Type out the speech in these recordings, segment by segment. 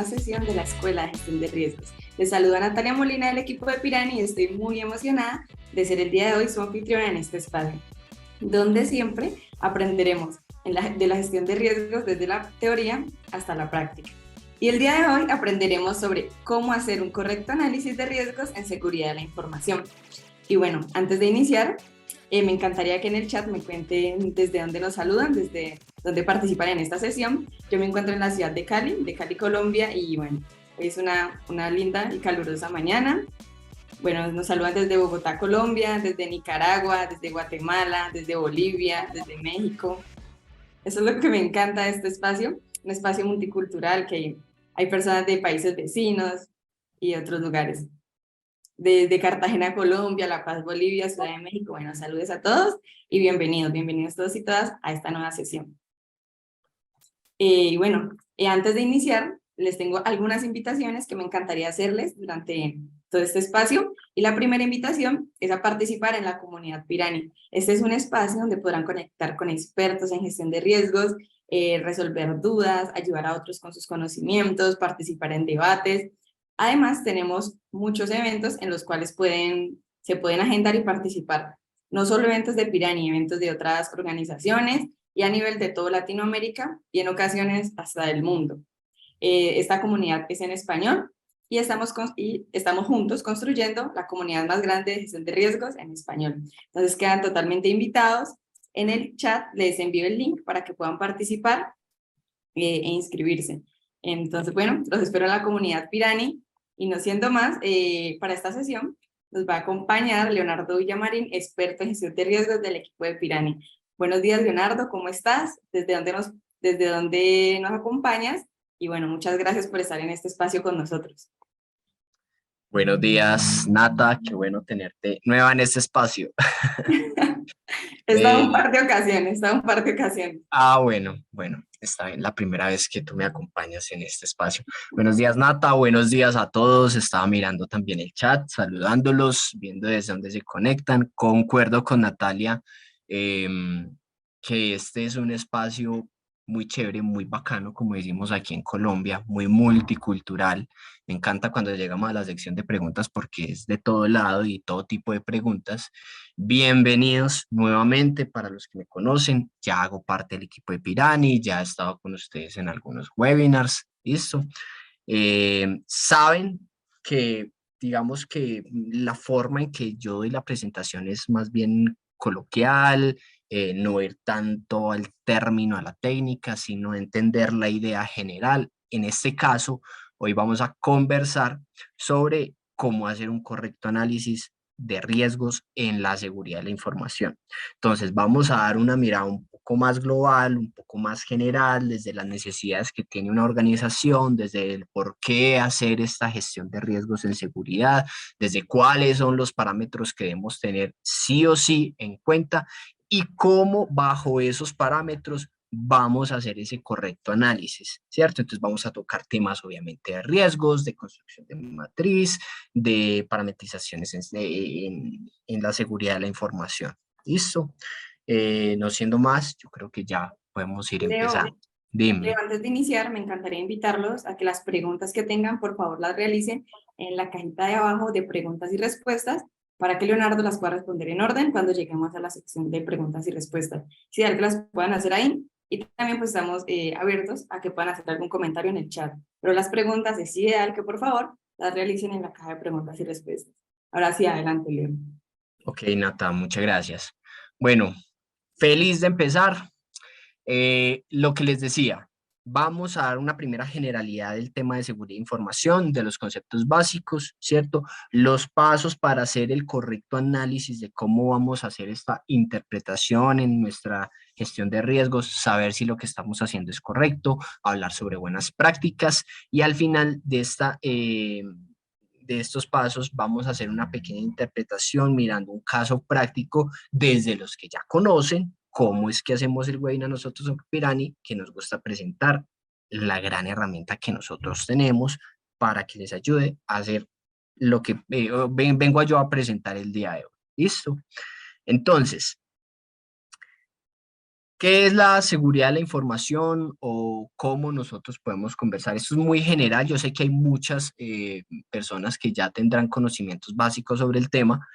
nueva sesión de la Escuela de Gestión de Riesgos. Les saluda Natalia Molina del equipo de Pirani y estoy muy emocionada de ser el día de hoy su anfitriona en este espacio, donde siempre aprenderemos de la gestión de riesgos desde la teoría hasta la práctica. Y el día de hoy aprenderemos sobre cómo hacer un correcto análisis de riesgos en seguridad de la información. Y bueno, antes de iniciar, me encantaría que en el chat me cuenten desde dónde nos saludan, desde dónde participan en esta sesión. Yo me encuentro en la ciudad de Cali, Colombia, y bueno, hoy es una linda y calurosa mañana. Bueno, nos saludan desde Bogotá, Colombia, desde Nicaragua, desde Guatemala, desde Bolivia, desde México. Eso es lo que me encanta de este espacio, un espacio multicultural que hay personas de países vecinos y otros lugares. Desde Cartagena, Colombia, La Paz, Bolivia, Ciudad de México. Bueno, saludos a todos y bienvenidos todos y todas a esta nueva sesión. Y bueno, antes de iniciar, les tengo algunas invitaciones que me encantaría hacerles durante todo este espacio. Y la primera invitación es a participar en la comunidad Pirani. Este es un espacio donde podrán conectar con expertos en gestión de riesgos, resolver dudas, ayudar a otros con sus conocimientos, participar en debates. Además, tenemos muchos eventos en los cuales se pueden agendar y participar. No solo eventos de Pirani, eventos de otras organizaciones y a nivel de toda Latinoamérica y en ocasiones hasta del mundo. Esta comunidad es en español y estamos juntos construyendo la comunidad más grande de gestión de riesgos en español. Entonces quedan totalmente invitados. En el chat les envío el link para que puedan participar e inscribirse. Entonces, bueno, los espero en la comunidad Pirani y no siendo más, para esta sesión nos va a acompañar Leonardo Villamarín, experto en gestión de riesgos del equipo de Pirani. Buenos días, Leonardo, ¿cómo estás? ¿Desde dónde nos acompañas? Y bueno, muchas gracias por estar en este espacio con nosotros. Buenos días, Nata, qué bueno tenerte nueva en este espacio. He estado un par de ocasiones. Bueno, está bien, la primera vez que tú me acompañas en este espacio. Buenos días, Nata, buenos días a todos. Estaba mirando también el chat, saludándolos, viendo desde dónde se conectan. Concuerdo con Natalia, que este es un espacio muy chévere, muy bacano, como decimos aquí en Colombia, muy multicultural. Me encanta cuando llegamos a la sección de preguntas porque es de todo lado y todo tipo de preguntas. Bienvenidos nuevamente para los que me conocen. Ya hago parte del equipo de Pirani, ya he estado con ustedes en algunos webinars. Listo. Saben que, digamos que la forma en que yo doy la presentación es más bien coloquial, no ir tanto al término, a la técnica, sino entender la idea general. En este caso, hoy vamos a conversar sobre cómo hacer un correcto análisis de riesgos en la seguridad de la información. Entonces, vamos a dar una mirada un poco más global, un poco más general, desde las necesidades que tiene una organización, desde el por qué hacer esta gestión de riesgos en seguridad, desde cuáles son los parámetros que debemos tener sí o sí en cuenta y cómo bajo esos parámetros vamos a hacer ese correcto análisis, ¿cierto? Entonces vamos a tocar temas obviamente de riesgos, de construcción de matriz, de parametrizaciones en la seguridad de la información. ¿Listo? No siendo más, yo creo que ya podemos ir empezando. Leo, antes de iniciar, me encantaría invitarlos a que las preguntas que tengan, por favor, las realicen en la cajita de abajo de preguntas y respuestas para que Leonardo las pueda responder en orden cuando lleguemos a la sección de preguntas y respuestas. Si hay que las puedan hacer ahí y también pues estamos abiertos a que puedan hacer algún comentario en el chat. Pero las preguntas es ideal que por favor las realicen en la caja de preguntas y respuestas. Ahora sí, adelante, Leo. Ok, Nata, muchas gracias. Bueno, feliz de empezar. Lo que les decía, vamos a dar una primera generalidad del tema de seguridad de información, de los conceptos básicos, ¿cierto? Los pasos para hacer el correcto análisis de cómo vamos a hacer esta interpretación en nuestra gestión de riesgos, saber si lo que estamos haciendo es correcto, hablar sobre buenas prácticas y al final de estos pasos vamos a hacer una pequeña interpretación mirando un caso práctico desde los que ya conocen cómo es que hacemos el webinar nosotros en Pirani, que nos gusta presentar la gran herramienta que nosotros tenemos para que les ayude a hacer lo que vengo yo a presentar el día de hoy. ¿Listo? Entonces, ¿Qué es la seguridad de la información o cómo nosotros podemos conversar? Esto es muy general. Yo sé que hay muchas personas que ya tendrán conocimientos básicos sobre el tema.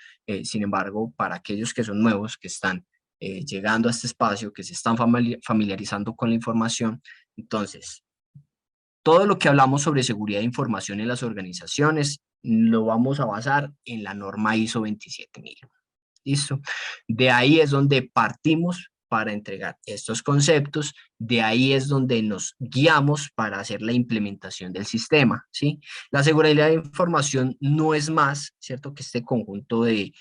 Sin embargo, para aquellos que son nuevos, que están llegando a este espacio, que se están familiarizando con la información, entonces, todo lo que hablamos sobre seguridad de información en las organizaciones lo vamos a basar en la norma ISO 27000. ¿Listo? De ahí es donde partimos para entregar estos conceptos, de ahí es donde nos guiamos para hacer la implementación del sistema, ¿sí? La seguridad de información no es más, ¿cierto? Que este conjunto de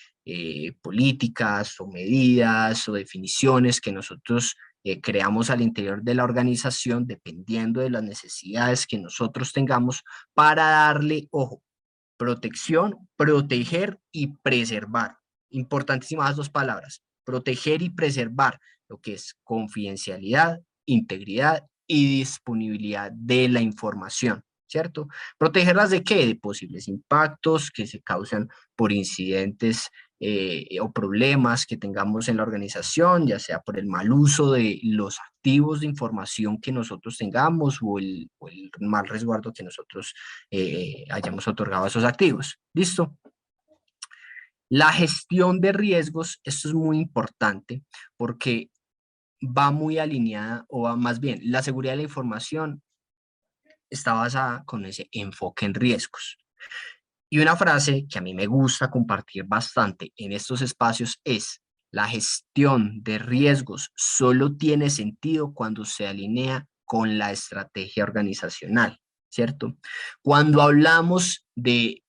políticas o medidas o definiciones que nosotros creamos al interior de la organización, dependiendo de las necesidades que nosotros tengamos, para darle, ojo, protección, proteger y preservar. Importantísimas las dos palabras, proteger y preservar lo que es confidencialidad, integridad y disponibilidad de la información, ¿cierto? ¿Protegerlas de qué? De posibles impactos que se causan por incidentes o problemas que tengamos en la organización, ya sea por el mal uso de los activos de información que nosotros tengamos o el mal resguardo que nosotros hayamos otorgado a esos activos. ¿Listo? La gestión de riesgos, esto es muy importante porque va muy alineada, o va más bien, la seguridad de la información está basada con ese enfoque en riesgos. Y una frase que a mí me gusta compartir bastante en estos espacios es: la gestión de riesgos solo tiene sentido cuando se alinea con la estrategia organizacional, ¿cierto? Cuando hablamos de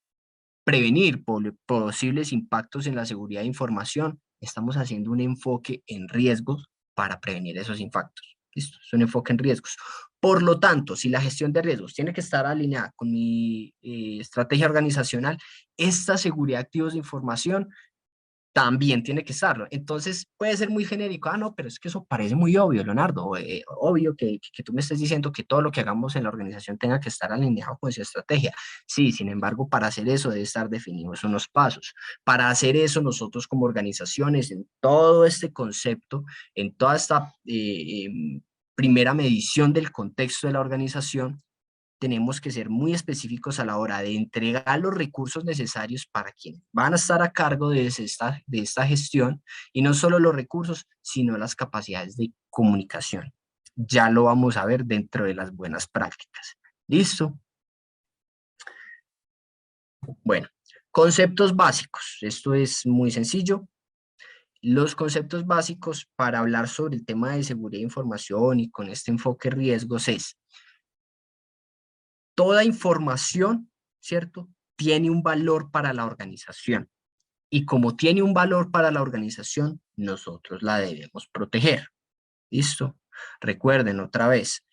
prevenir posibles impactos en la seguridad de información, estamos haciendo un enfoque en riesgos para prevenir esos impactos. ¿Listo? Es un enfoque en riesgos. Por lo tanto, si la gestión de riesgos tiene que estar alineada con mi estrategia organizacional, esta seguridad de activos de información también tiene que estarlo. Entonces puede ser muy genérico, no, pero es que eso parece muy obvio, Leonardo, obvio que tú me estés diciendo que todo lo que hagamos en la organización tenga que estar alineado con esa estrategia. Sí, sin embargo, para hacer eso debe estar definidos unos pasos. Para hacer eso, nosotros como organizaciones, en todo este concepto, en toda esta primera medición del contexto de la organización, tenemos que ser muy específicos a la hora de entregar los recursos necesarios para quienes van a estar a cargo de esta gestión, y no solo los recursos, sino las capacidades de comunicación. Ya lo vamos a ver dentro de las buenas prácticas. ¿Listo? Bueno, conceptos básicos. Esto es muy sencillo. Los conceptos básicos para hablar sobre el tema de seguridad de información y con este enfoque riesgos es: toda información, ¿cierto? Tiene un valor para la organización. Y como tiene un valor para la organización, nosotros la debemos proteger. ¿Listo? Recuerden otra vez,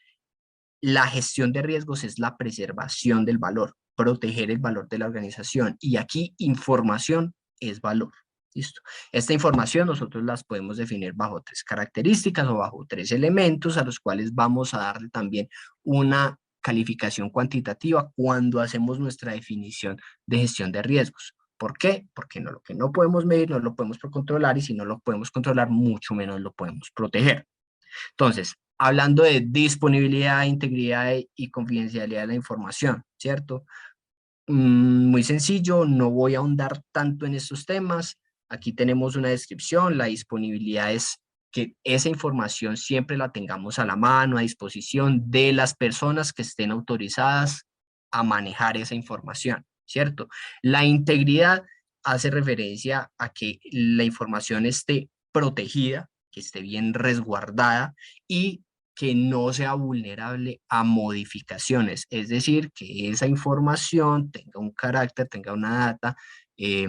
la gestión de riesgos es la preservación del valor, proteger el valor de la organización. Y aquí información es valor. ¿Listo? Esta información nosotros las podemos definir bajo tres características o bajo tres elementos a los cuales vamos a darle también una calificación cuantitativa cuando hacemos nuestra definición de gestión de riesgos. ¿Por qué? Porque no, lo que no podemos medir no lo podemos controlar, y si no lo podemos controlar, mucho menos lo podemos proteger. Entonces, hablando de disponibilidad, integridad y confidencialidad de la información, ¿cierto? Muy sencillo, no voy a ahondar tanto en estos temas. Aquí tenemos una descripción. La disponibilidad es que esa información siempre la tengamos a la mano, a disposición de las personas que estén autorizadas a manejar esa información, ¿cierto? La integridad hace referencia a que la información esté protegida, que esté bien resguardada y que no sea vulnerable a modificaciones, es decir, que esa información tenga un carácter, tenga una data eh,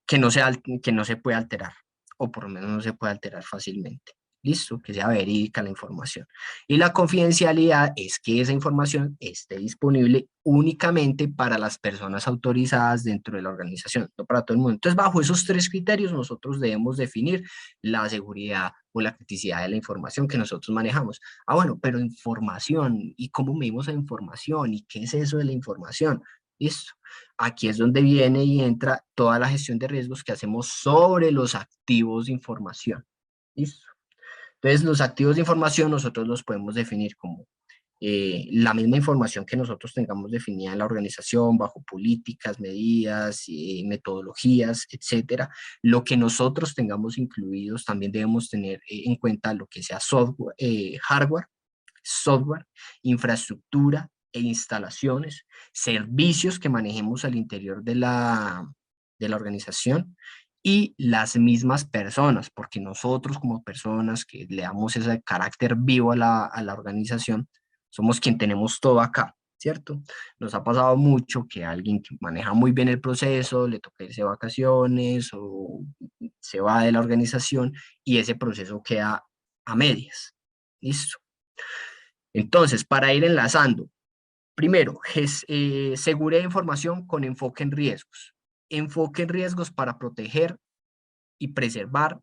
que no se puede alterar, o por lo menos no se puede alterar fácilmente. Listo, que sea verídica la información. Y la confidencialidad es que esa información esté disponible únicamente para las personas autorizadas dentro de la organización, no para todo el mundo. Entonces, bajo esos tres criterios, nosotros debemos definir la seguridad o la criticidad de la información que nosotros manejamos. Ah, bueno, pero información, ¿y cómo medimos la información? ¿Y qué es eso de la información? Listo. Aquí es donde viene y entra toda la gestión de riesgos que hacemos sobre los activos de información. ¿Listo? Entonces, los activos de información nosotros los podemos definir como la misma información que nosotros tengamos definida en la organización, bajo políticas, medidas, metodologías, etcétera. Lo que nosotros tengamos incluidos, también debemos tener en cuenta lo que sea software, hardware, software, infraestructura e instalaciones, servicios que manejemos al interior de la organización y las mismas personas, porque nosotros como personas que le damos ese carácter vivo a la organización, somos quien tenemos todo acá, ¿cierto? Nos ha pasado mucho que alguien que maneja muy bien el proceso, le toca irse de vacaciones o se va de la organización y ese proceso queda a medias. ¿Listo? Entonces, para ir enlazando, primero, seguridad de información con enfoque en riesgos. Enfoque en riesgos para proteger y preservar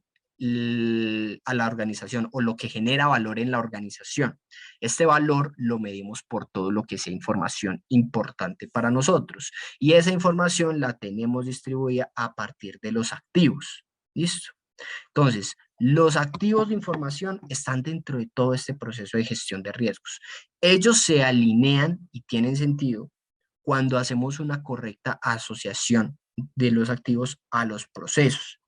a la organización o lo que genera valor en la organización. Este valor lo medimos por todo lo que sea información importante para nosotros y esa información la tenemos distribuida a partir de los activos. ¿Listo? Entonces, los activos de información están dentro de todo este proceso de gestión de riesgos. Ellos se alinean y tienen sentido cuando hacemos una correcta asociación de los activos a los procesos.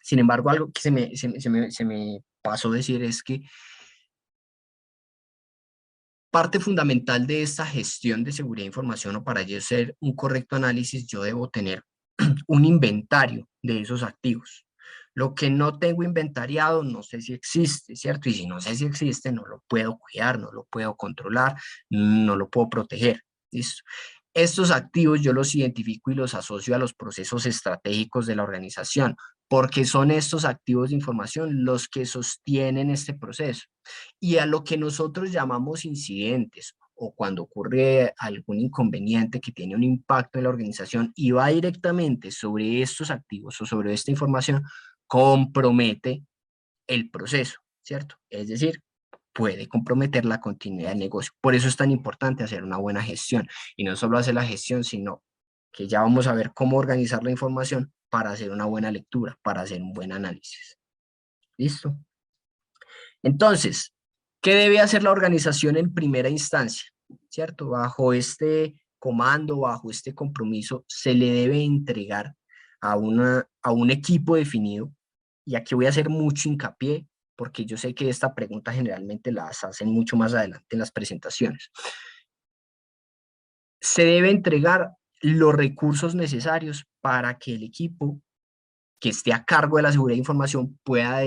Sin embargo, algo que se me pasó decir es que parte fundamental de esta gestión de seguridad de información o para yo hacer un correcto análisis, yo debo tener un inventario de esos activos. Lo que no tengo inventariado, no sé si existe, ¿cierto? Y si no sé si existe, no lo puedo cuidar, no lo puedo controlar, no lo puedo proteger. ¿Listo? Estos activos yo los identifico y los asocio a los procesos estratégicos de la organización, porque son estos activos de información los que sostienen este proceso. Y a lo que nosotros llamamos incidentes o cuando ocurre algún inconveniente que tiene un impacto en la organización y va directamente sobre estos activos o sobre esta información, compromete el proceso, ¿cierto? Es decir, puede comprometer la continuidad del negocio. Por eso es tan importante hacer una buena gestión y no solo hacer la gestión, sino que ya vamos a ver cómo organizar la información para hacer una buena lectura, para hacer un buen análisis. ¿Listo? Entonces, ¿qué debe hacer la organización en primera instancia? ¿Cierto? Bajo este comando, bajo este compromiso, se le debe entregar a un equipo definido. Y aquí voy a hacer mucho hincapié, porque yo sé que esta pregunta generalmente las hacen mucho más adelante en las presentaciones. Se debe entregar los recursos necesarios para que el equipo que esté a cargo de la seguridad de información pueda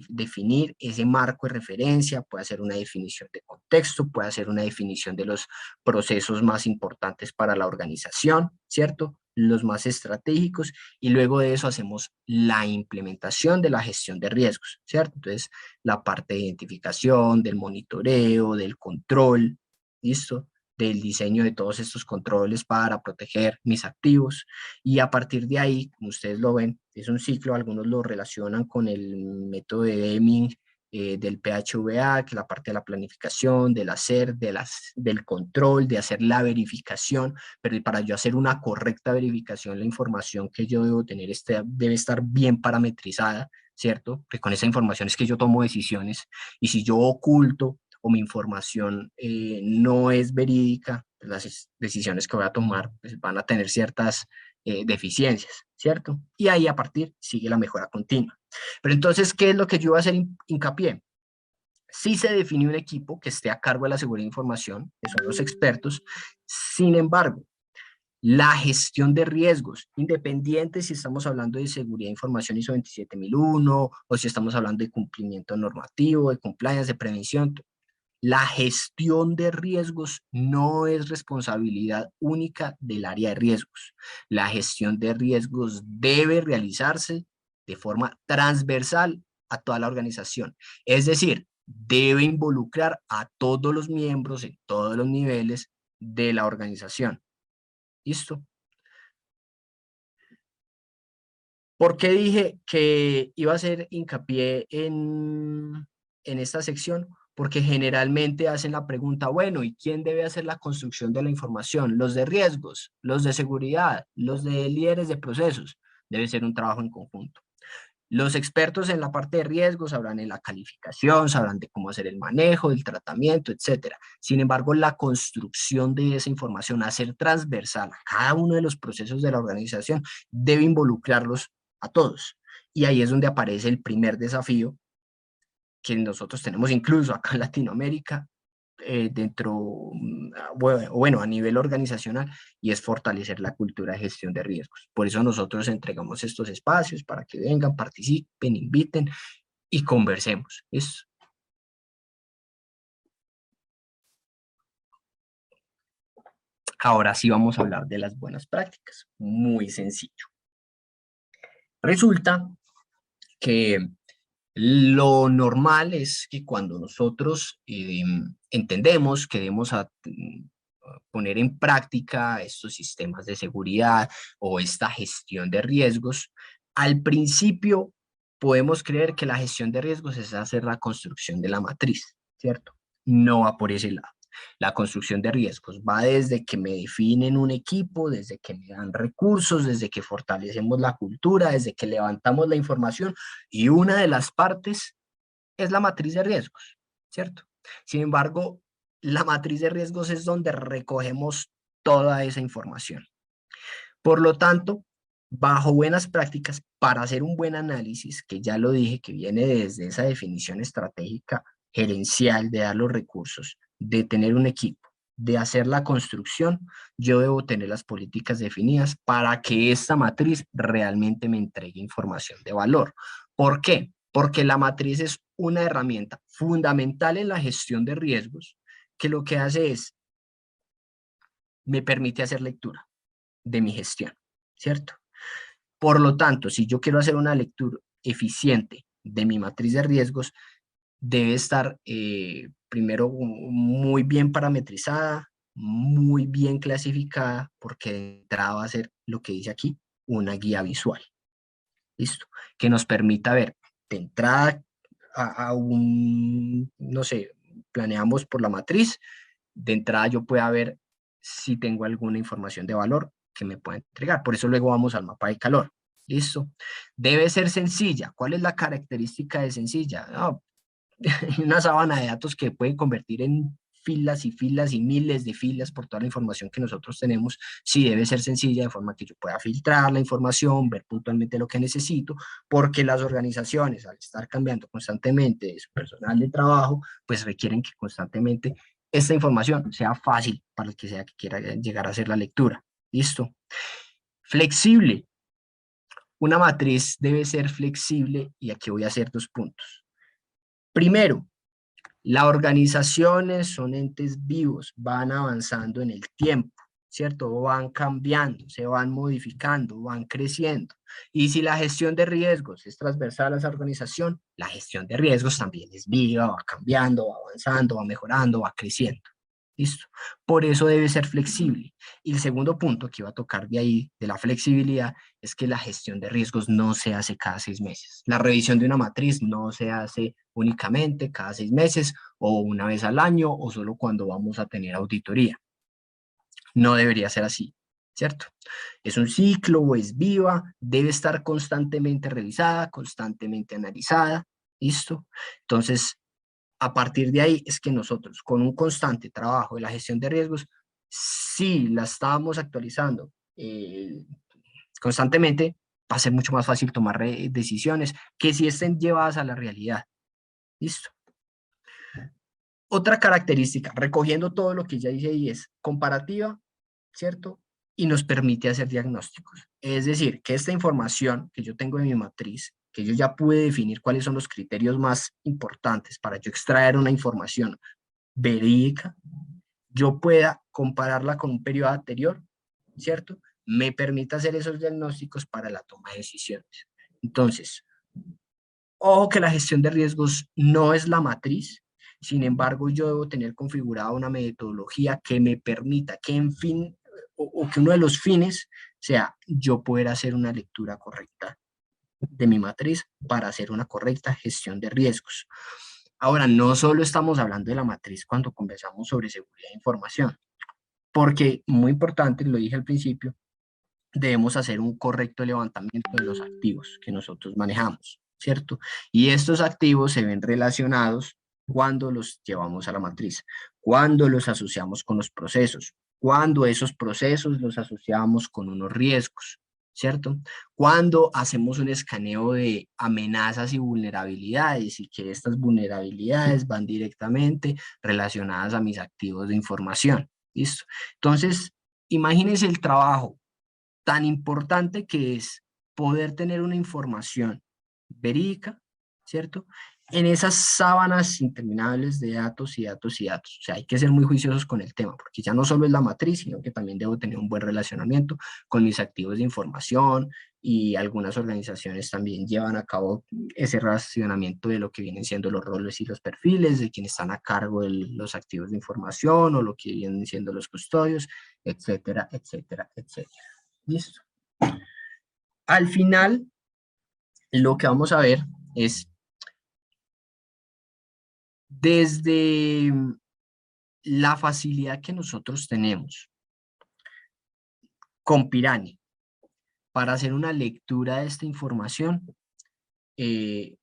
definir ese marco de referencia, puede hacer una definición de contexto, puede hacer una definición de los procesos más importantes para la organización, ¿cierto? Los más estratégicos, y luego de eso hacemos la implementación de la gestión de riesgos, ¿cierto? Entonces, la parte de identificación, del monitoreo, del control, ¿listo? Del diseño de todos estos controles para proteger mis activos. Y a partir de ahí, como ustedes lo ven, es un ciclo, algunos lo relacionan con el método de Deming del PHVA, que es la parte de la planificación, del hacer, del control, de hacer la verificación, pero para yo hacer una correcta verificación, la información que yo debo tener debe estar bien parametrizada, ¿cierto? Porque con esa información es que yo tomo decisiones, y si yo oculto o mi información no es verídica, pues las decisiones que voy a tomar pues van a tener ciertas deficiencias, ¿cierto? Y ahí a partir sigue la mejora continua. Pero entonces, ¿qué es lo que yo iba a hacer hincapié? Sí se definió un equipo que esté a cargo de la seguridad de información, que son los expertos. Sin embargo, la gestión de riesgos, independiente si estamos hablando de seguridad de información ISO 27001 o si estamos hablando de cumplimiento normativo, de compliance, de prevención, la gestión de riesgos no es responsabilidad única del área de riesgos. La gestión de riesgos debe realizarse de forma transversal a toda la organización. Es decir, debe involucrar a todos los miembros en todos los niveles de la organización. ¿Listo? ¿Por qué dije que iba a hacer hincapié en esta sección? Porque generalmente hacen la pregunta, bueno, ¿y quién debe hacer la construcción de la información? ¿Los de riesgos, los de seguridad, los de líderes de procesos? Debe ser un trabajo en conjunto. Los expertos en la parte de riesgos sabrán en la calificación, sabrán de cómo hacer el manejo, el tratamiento, etcétera. Sin embargo, la construcción de esa información, hacer transversal a cada uno de los procesos de la organización, debe involucrarlos a todos. Y ahí es donde aparece el primer desafío que nosotros tenemos incluso acá en Latinoamérica, bueno, a nivel organizacional, y es fortalecer la cultura de gestión de riesgos. Por eso nosotros entregamos estos espacios para que vengan, participen, inviten y conversemos. Ahora sí vamos a hablar de las buenas prácticas. Muy sencillo. Resulta que lo normal es que cuando nosotros entendemos que debemos poner en práctica estos sistemas de seguridad o esta gestión de riesgos, al principio podemos creer que la gestión de riesgos es hacer la construcción de la matriz, ¿cierto? No va por ese lado. La construcción de riesgos va desde que me definen un equipo, desde que me dan recursos, desde que fortalecemos la cultura, desde que levantamos la información, y una de las partes es la matriz de riesgos, ¿cierto? Sin embargo, la matriz de riesgos es donde recogemos toda esa información. Por lo tanto, bajo buenas prácticas, para hacer un buen análisis, que ya lo dije, que viene desde esa definición estratégica gerencial de dar los recursos, de tener un equipo, de hacer la construcción, yo debo tener las políticas definidas para que esta matriz realmente me entregue información de valor. ¿Por qué? Porque la matriz es una herramienta fundamental en la gestión de riesgos, que lo que hace es, me permite hacer lectura de mi gestión, ¿cierto? Por lo tanto, si yo quiero hacer una lectura eficiente de mi matriz de riesgos, debe estar primero muy bien parametrizada, muy bien clasificada, porque de entrada va a ser lo que dice aquí, una guía visual. ¿Listo? Que nos permita ver de entrada no sé, planeamos por la matriz, de entrada yo pueda ver si tengo alguna información de valor que me pueda entregar. Por eso luego vamos al mapa de calor. ¿Listo? Debe ser sencilla. ¿Cuál es la característica de sencilla? No, una sábana de datos que puede convertir en filas y filas y miles de filas por toda la información que nosotros tenemos, sí debe ser sencilla de forma que yo pueda filtrar la información, ver puntualmente lo que necesito, porque las organizaciones al estar cambiando constantemente de su personal de trabajo, pues requieren que constantemente esta información sea fácil para el que sea que quiera llegar a hacer la lectura. ¿Listo? Flexible. Una matriz debe ser flexible y aquí voy a hacer 2 puntos. Primero, las organizaciones son entes vivos, van avanzando en el tiempo, ¿cierto? Van cambiando, se van modificando, van creciendo. Y si la gestión de riesgos es transversal a esa organización, la gestión de riesgos también es viva, va cambiando, va avanzando, va mejorando, va creciendo. ¿Listo? Por eso debe ser flexible. Y el segundo punto que iba a tocar de ahí, de la flexibilidad, es que la gestión de riesgos no se hace cada 6 meses. La revisión de una matriz no se hace únicamente cada 6 meses o una vez al año o solo cuando vamos a tener auditoría. No debería ser así, ¿cierto? Es un ciclo, es viva, debe estar constantemente revisada, constantemente analizada, ¿listo? Entonces, a partir de ahí es que nosotros, con un constante trabajo de la gestión de riesgos, si la estábamos actualizando constantemente, va a ser mucho más fácil tomar decisiones que si estén llevadas a la realidad. ¿Listo? Otra característica, recogiendo todo lo que ya dice ahí, es comparativa, ¿cierto? Y nos permite hacer diagnósticos. Es decir, que esta información que yo tengo en mi matriz, que yo ya pude definir cuáles son los criterios más importantes para yo extraer una información verídica, yo pueda compararla con un periodo anterior, ¿cierto? Me permite hacer esos diagnósticos para la toma de decisiones. Entonces, ojo que la gestión de riesgos no es la matriz, sin embargo, yo debo tener configurada una metodología que me permita que en fin, o que uno de los fines sea yo poder hacer una lectura correcta de mi matriz para hacer una correcta gestión de riesgos. Ahora, no solo estamos hablando de la matriz cuando conversamos sobre seguridad de información, porque muy importante, lo dije al principio, debemos hacer un correcto levantamiento de los activos que nosotros manejamos, ¿cierto? Y estos activos se ven relacionados cuando los llevamos a la matriz, cuando los asociamos con los procesos, cuando esos procesos los asociamos con unos riesgos, ¿cierto? Cuando hacemos un escaneo de amenazas y vulnerabilidades y que estas vulnerabilidades van directamente relacionadas a mis activos de información, ¿listo? Entonces, imagínense el trabajo tan importante que es poder tener una información verídica, ¿cierto? En esas sábanas interminables de datos y datos y datos. O sea, hay que ser muy juiciosos con el tema, porque ya no solo es la matriz, sino que también debo tener un buen relacionamiento con mis activos de información y algunas organizaciones también llevan a cabo ese relacionamiento de lo que vienen siendo los roles y los perfiles, de quienes están a cargo de los activos de información o lo que vienen siendo los custodios, etcétera, etcétera, etcétera. ¿Listo? Al final, lo que vamos a ver es desde la facilidad que nosotros tenemos con Pirani para hacer una lectura de esta información, eh,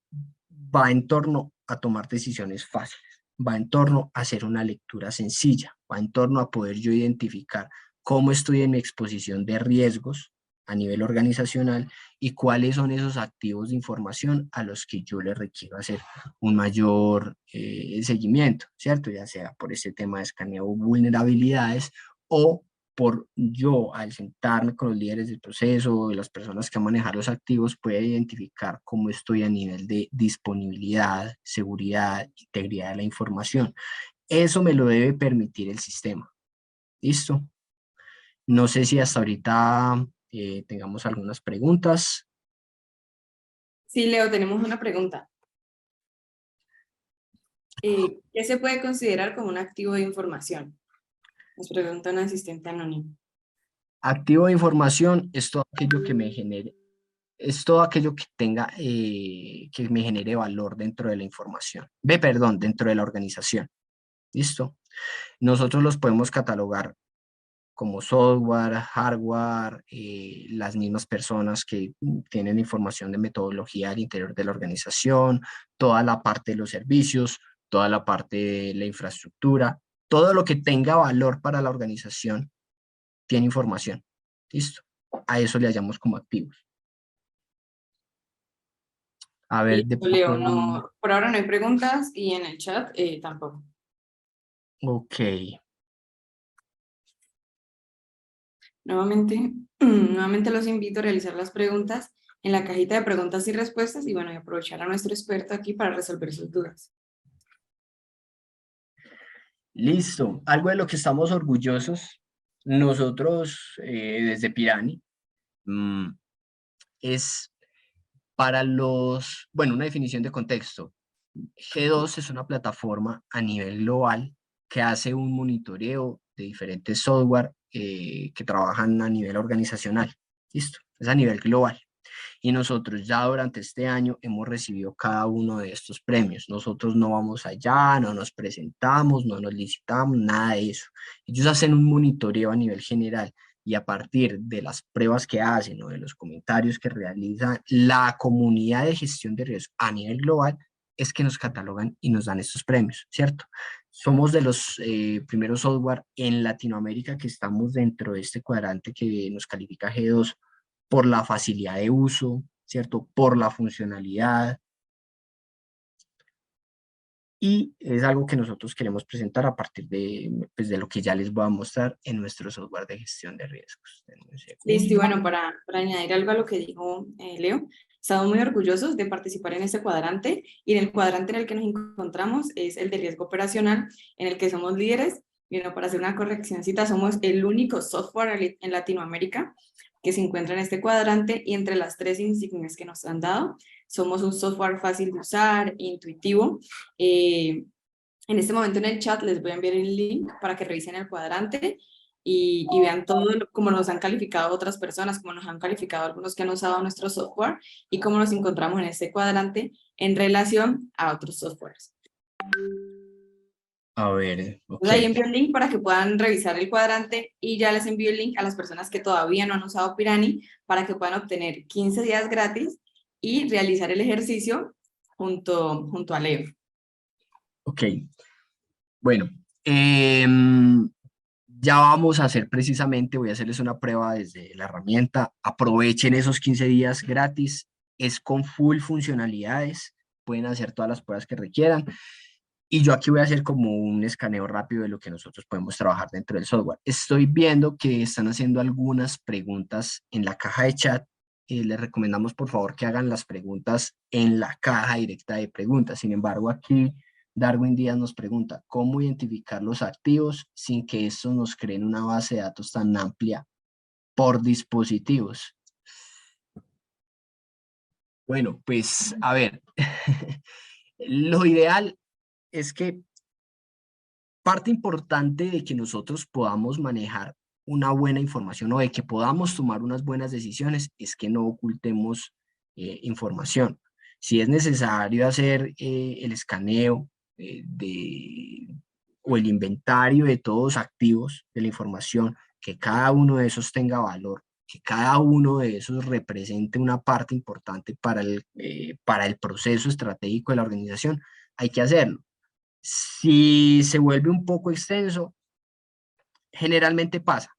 va en torno a tomar decisiones fáciles, va en torno a hacer una lectura sencilla, va en torno a poder yo identificar cómo estoy en mi exposición de riesgos a nivel organizacional y cuáles son esos activos de información a los que yo le requiero hacer un mayor seguimiento, ¿cierto? Ya sea por ese tema de escaneo vulnerabilidades o por yo, al sentarme con los líderes del proceso, de las personas que manejan los activos, pueda identificar cómo estoy a nivel de disponibilidad, seguridad, integridad de la información. Eso me lo debe permitir el sistema. ¿Listo? No sé si hasta ahorita tengamos algunas preguntas. Sí, Leo, tenemos una pregunta. ¿Qué se puede considerar como un activo de información? Nos pregunta un asistente anónimo. Activo de información es todo aquello que me genere, es todo aquello que tenga, que me genere valor dentro de la información. Perdón, dentro de la organización. ¿Listo? Nosotros los podemos catalogar como software, hardware, las mismas personas que tienen información de metodología al interior de la organización, toda la parte de los servicios, toda la parte de la infraestructura, todo lo que tenga valor para la organización tiene información. ¿Listo? A eso le llamamos como activos. A ver, de Listo, Leo, pronto, no, por ahora no hay preguntas y en el chat tampoco. ok, Nuevamente, nuevamente los invito a realizar las preguntas en la cajita de preguntas y respuestas y bueno, y aprovechar a nuestro experto aquí para resolver sus dudas. listo. Algo de lo que estamos orgullosos nosotros desde Pirani es para los, bueno, una definición de contexto. G2 es una plataforma a nivel global que hace un monitoreo de diferentes software que trabajan a nivel organizacional. ¿Listo? Es a nivel global. Y nosotros ya durante este año hemos recibido cada uno de estos premios. Nosotros no vamos allá, no nos presentamos, no nos licitamos, nada de eso. Ellos hacen un monitoreo a nivel general y a partir de las pruebas que hacen o de los comentarios que realiza la comunidad de gestión de riesgos a nivel global, es que nos catalogan y nos dan estos premios, ¿cierto? Somos de los primeros software en Latinoamérica que estamos dentro de este cuadrante que nos califica G2 por la facilidad de uso, ¿cierto? Por la funcionalidad. Y es algo que nosotros queremos presentar a partir de, pues, de lo que ya les voy a mostrar en nuestro software de gestión de riesgos. Denme un Listo, y segundo. bueno, para añadir algo a lo que dijo Leo, estamos muy orgullosos de participar en este cuadrante y en el cuadrante en el que nos encontramos es el de riesgo operacional, en el que somos líderes. Y bueno, para hacer una correccióncita, somos el único software en Latinoamérica que se encuentra en este cuadrante y entre las tres insignias que nos han dado, somos un software fácil de usar, intuitivo. En este momento en el chat les voy a enviar el link para que revisen el cuadrante y vean todo cómo nos han calificado otras personas, cómo nos han calificado algunos que han usado nuestro software y cómo nos encontramos en este cuadrante en relación a otros softwares. A ver, ok. Entonces ahí envío el link para que puedan revisar el cuadrante y ya les envío el link a las personas que todavía no han usado Pirani para que puedan obtener 15 días gratis y realizar el ejercicio junto a Leo. Ok, bueno, em, ya vamos a hacer precisamente, voy a hacerles una prueba desde la herramienta. Aprovechen esos 15 días gratis, es con full funcionalidades, pueden hacer todas las pruebas que requieran. Y yo aquí voy a hacer como un escaneo rápido de lo que nosotros podemos trabajar dentro del software. Estoy viendo que están haciendo algunas preguntas en la caja de chat. Les recomendamos por favor que hagan las preguntas en la caja directa de preguntas. Sin embargo, aquí Darwin Díaz nos pregunta, ¿cómo identificar los activos sin que estos nos creen una base de datos tan amplia por dispositivos? Bueno, pues a ver, lo ideal es que parte importante de que nosotros podamos manejar una buena información o de que podamos tomar unas buenas decisiones es que no ocultemos información. Si es necesario hacer el escaneo o el inventario de todos los activos de la información, que cada uno de esos tenga valor, que cada uno de esos represente una parte importante para el proceso estratégico de la organización, hay que hacerlo. Si se vuelve un poco extenso, generalmente pasa,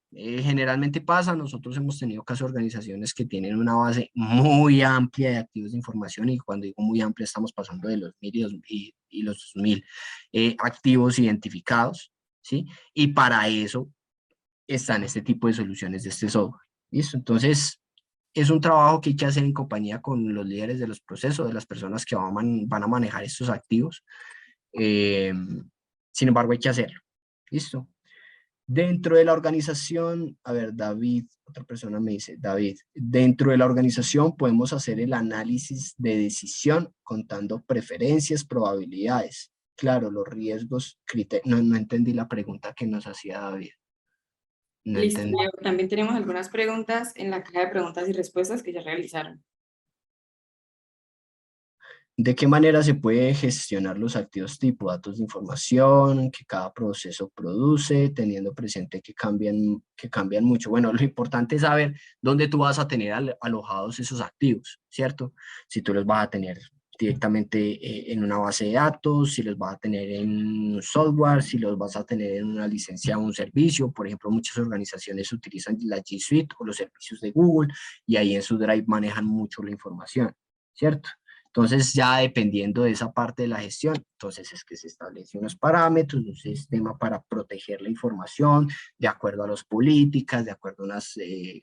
nosotros hemos tenido casos de organizaciones que tienen una base muy amplia de activos de información y cuando digo muy amplia estamos pasando de los 1000 y los 2000 activos identificados, ¿sí? Y para eso están este tipo de soluciones de este software, ¿listo? Entonces, es un trabajo que hay que hacer en compañía con los líderes de los procesos, de las personas que van a manejar estos activos. Eh, Sin embargo, hay que hacerlo. ¿Listo? Dentro de la organización, a ver, David, otra persona me dice, David, dentro de la organización podemos hacer el análisis de decisión contando preferencias, probabilidades. Claro, los riesgos, criterios. No, no entendí la pregunta que nos hacía David. No Listo, entendí. Leo. También tenemos algunas preguntas en la caja de preguntas y respuestas que ya realizaron. ¿De qué manera se puede gestionar los activos tipo datos de información que cada proceso produce, teniendo presente que cambian mucho? Bueno, lo importante es saber dónde tú vas a tener alojados esos activos, ¿cierto? Si tú los vas a tener directamente en una base de datos, si los vas a tener en un software, si los vas a tener en una licencia o un servicio. Por ejemplo, muchas organizaciones utilizan la G Suite o los servicios de Google y ahí en su Drive manejan mucho la información, ¿cierto? Entonces, ya dependiendo de esa parte de la gestión, entonces es que se establecen unos parámetros, un sistema para proteger la información, de acuerdo a las políticas, de acuerdo a unas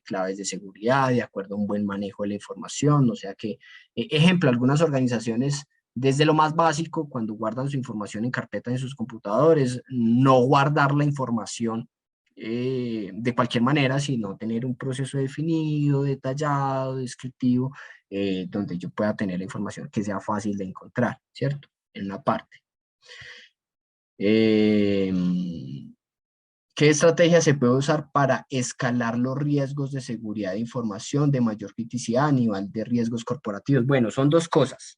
claves de seguridad, de acuerdo a un buen manejo de la información. O sea que, ejemplo, algunas organizaciones, desde lo más básico, cuando guardan su información en carpetas en sus computadores, no guardar la información de cualquier manera, sino tener un proceso definido, detallado, descriptivo, donde yo pueda tener la información que sea fácil de encontrar, ¿cierto? En una parte. Eh, ¿Qué estrategia se puede usar para escalar los riesgos de seguridad de información de mayor criticidad a nivel de riesgos corporativos? Bueno, son dos cosas.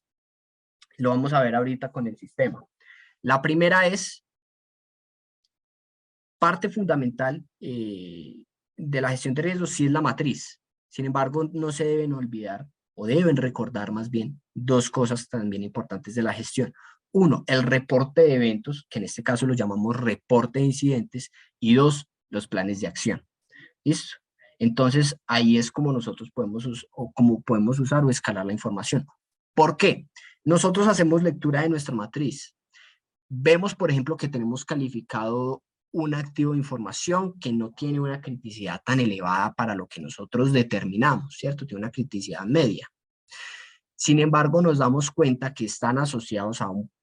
Lo vamos a ver ahorita con el sistema. La primera es parte fundamental de la gestión de riesgos, sí es la matriz. Sin embargo, no se deben olvidar o deben recordar más bien dos cosas también importantes de la gestión. Uno, el reporte de eventos, que en este caso lo llamamos reporte de incidentes, y dos, los planes de acción. ¿Listo? Entonces, ahí es como nosotros podemos usar o escalar la información. ¿Por qué? Nosotros hacemos lectura de nuestra matriz. Vemos, por ejemplo, que tenemos calificado un activo de información que no tiene una criticidad tan elevada para lo que nosotros determinamos, ¿cierto? Tiene una criticidad media. Sin embargo, nos damos cuenta que están asociados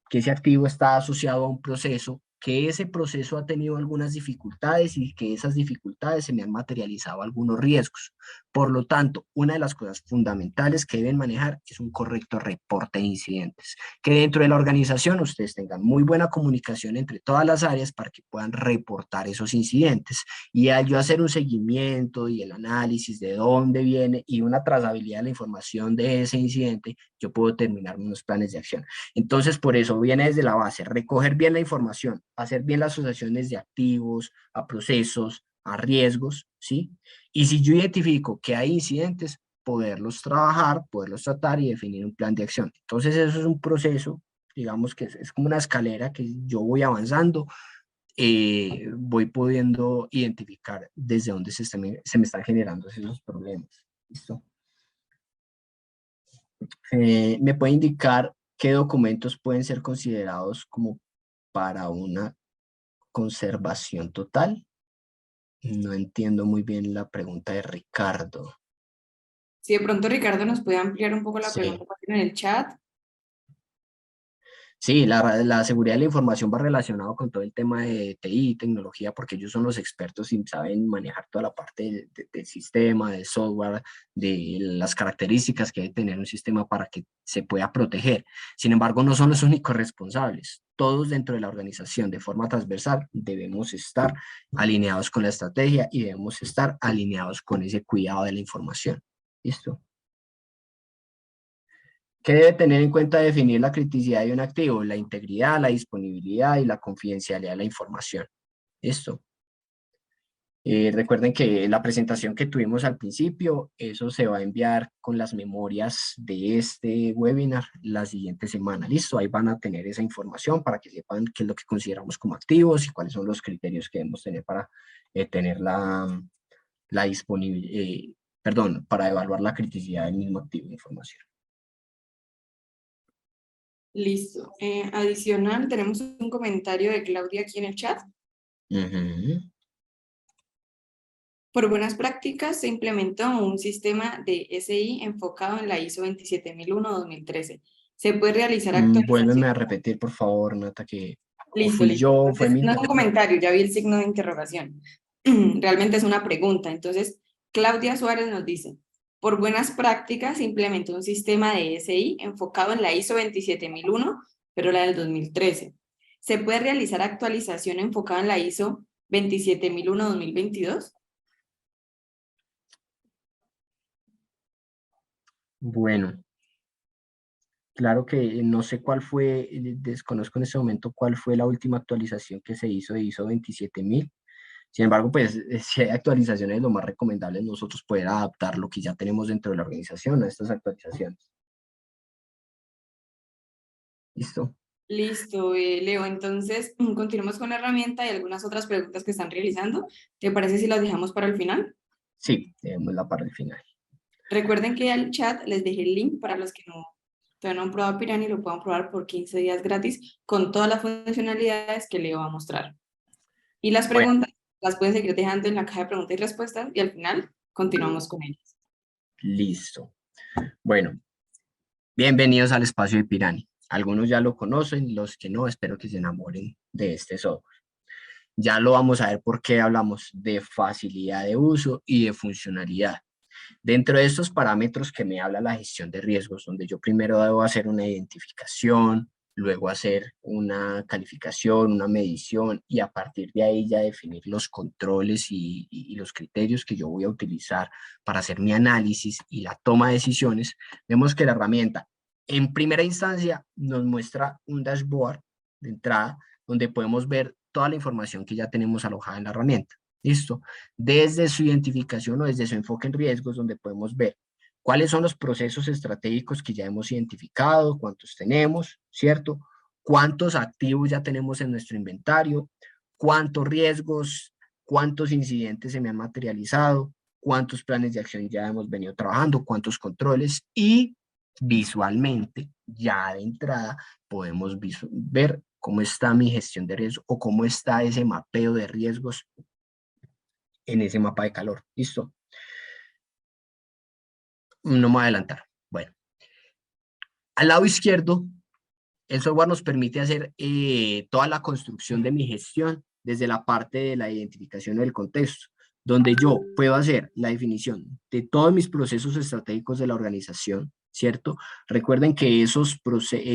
que ese activo está asociado a un proceso, que ese proceso ha tenido algunas dificultades y que esas dificultades se me han materializado algunos riesgos. Por lo tanto, una de las cosas fundamentales que deben manejar es un correcto reporte de incidentes. Que dentro de la organización ustedes tengan muy buena comunicación entre todas las áreas para que puedan reportar esos incidentes. Y al yo hacer un seguimiento y el análisis de dónde viene y una trazabilidad de la información de ese incidente, yo puedo terminar unos planes de acción. Entonces, por eso viene desde la base, recoger bien la información, hacer bien las asociaciones de activos, a procesos, a riesgos, ¿sí? Y si yo identifico que hay incidentes, poderlos trabajar, poderlos tratar y definir un plan de acción. Entonces eso es un proceso, digamos que es como una escalera que yo voy avanzando, voy pudiendo identificar desde dónde se me están generando esos problemas. ¿Listo? ¿Me puede indicar qué documentos pueden ser considerados como para una conservación total? No entiendo muy bien la pregunta de Ricardo. Si de pronto Ricardo nos puede ampliar un poco la Sí. pregunta en el chat. Sí, la seguridad de la información va relacionado con todo el tema de TI, tecnología, porque ellos son los expertos y saben manejar toda la parte del sistema, del software, de las características que debe tener un sistema para que se pueda proteger. Sin embargo, no son los únicos responsables. Todos dentro de la organización, de forma transversal, debemos estar alineados con la estrategia y debemos estar alineados con ese cuidado de la información. ¿Listo? ¿Qué debe tener en cuenta definir la criticidad de un activo? La integridad, la disponibilidad y la confidencialidad de la información. Esto. Recuerden que la presentación que tuvimos al principio, eso se va a enviar con las memorias de este webinar la siguiente semana. Listo, ahí van a tener esa información para que sepan qué es lo que consideramos como activos y cuáles son los criterios que debemos tener para tener la disponibilidad, perdón, para evaluar la criticidad del mismo activo de información. Listo. Adicional, tenemos un comentario de Claudia aquí en el chat. Por buenas prácticas, se implementó un sistema de SI enfocado en la ISO 27001-2013. Se puede realizar Vuélveme actualización. a repetir, por favor, Nata, que o Listo, fui listo. yo, fue Entonces, mi no es un internet. comentario, ya vi el signo de interrogación. Realmente es una pregunta. Entonces, Claudia Suárez nos dice, por buenas prácticas se implementó un sistema de SI enfocado en la ISO 27001, pero la del 2013. ¿Se puede realizar actualización enfocada en la ISO 27001-2022? Bueno, claro que no sé cuál fue, desconozco en este momento cuál fue la última actualización que se hizo de ISO 27000. Sin embargo, pues si hay actualizaciones, lo más recomendable es nosotros poder adaptar lo que ya tenemos dentro de la organización a estas actualizaciones. ¿Listo? Listo, Leo. Entonces, continuamos con la herramienta y algunas otras preguntas que están realizando. ¿Te parece si las dejamos para el final? Sí, la para el final. Recuerden que al chat les dejé el link para los que todavía no han probado Pirani, lo puedan probar por 15 días gratis con todas las funcionalidades que Leo va a mostrar. Y las Bueno, preguntas las pueden seguir dejando en la caja de preguntas y respuestas y al final continuamos con ellas. listo. Bueno, bienvenidos al espacio de Pirani. Algunos ya lo conocen, los que no, espero que se enamoren de este software. Ya lo vamos a ver por qué hablamos de facilidad de uso y de funcionalidad. Dentro de estos parámetros que me habla la gestión de riesgos, donde yo primero debo hacer una identificación, luego hacer una calificación, una medición y a partir de ahí ya definir los controles y los criterios que yo voy a utilizar para hacer mi análisis y la toma de decisiones, vemos que la herramienta en primera instancia nos muestra un dashboard de entrada donde podemos ver toda la información que ya tenemos alojada en la herramienta. ¿Listo? Desde su identificación o desde su enfoque en riesgos, donde podemos ver cuáles son los procesos estratégicos que ya hemos identificado, cuántos tenemos, ¿cierto? Cuántos activos ya tenemos en nuestro inventario, cuántos riesgos, cuántos incidentes se me han materializado, cuántos planes de acción ya hemos venido trabajando, cuántos controles y visualmente, ya de entrada, podemos ver cómo está mi gestión de riesgos o cómo está ese mapeo de riesgos en ese mapa de calor. ¿Listo? No me voy a adelantar. Bueno, al lado izquierdo, el software nos permite hacer toda la construcción de mi gestión desde la parte de la identificación del contexto, donde yo puedo hacer la definición de todos mis procesos estratégicos de la organización, ¿cierto? Recuerden que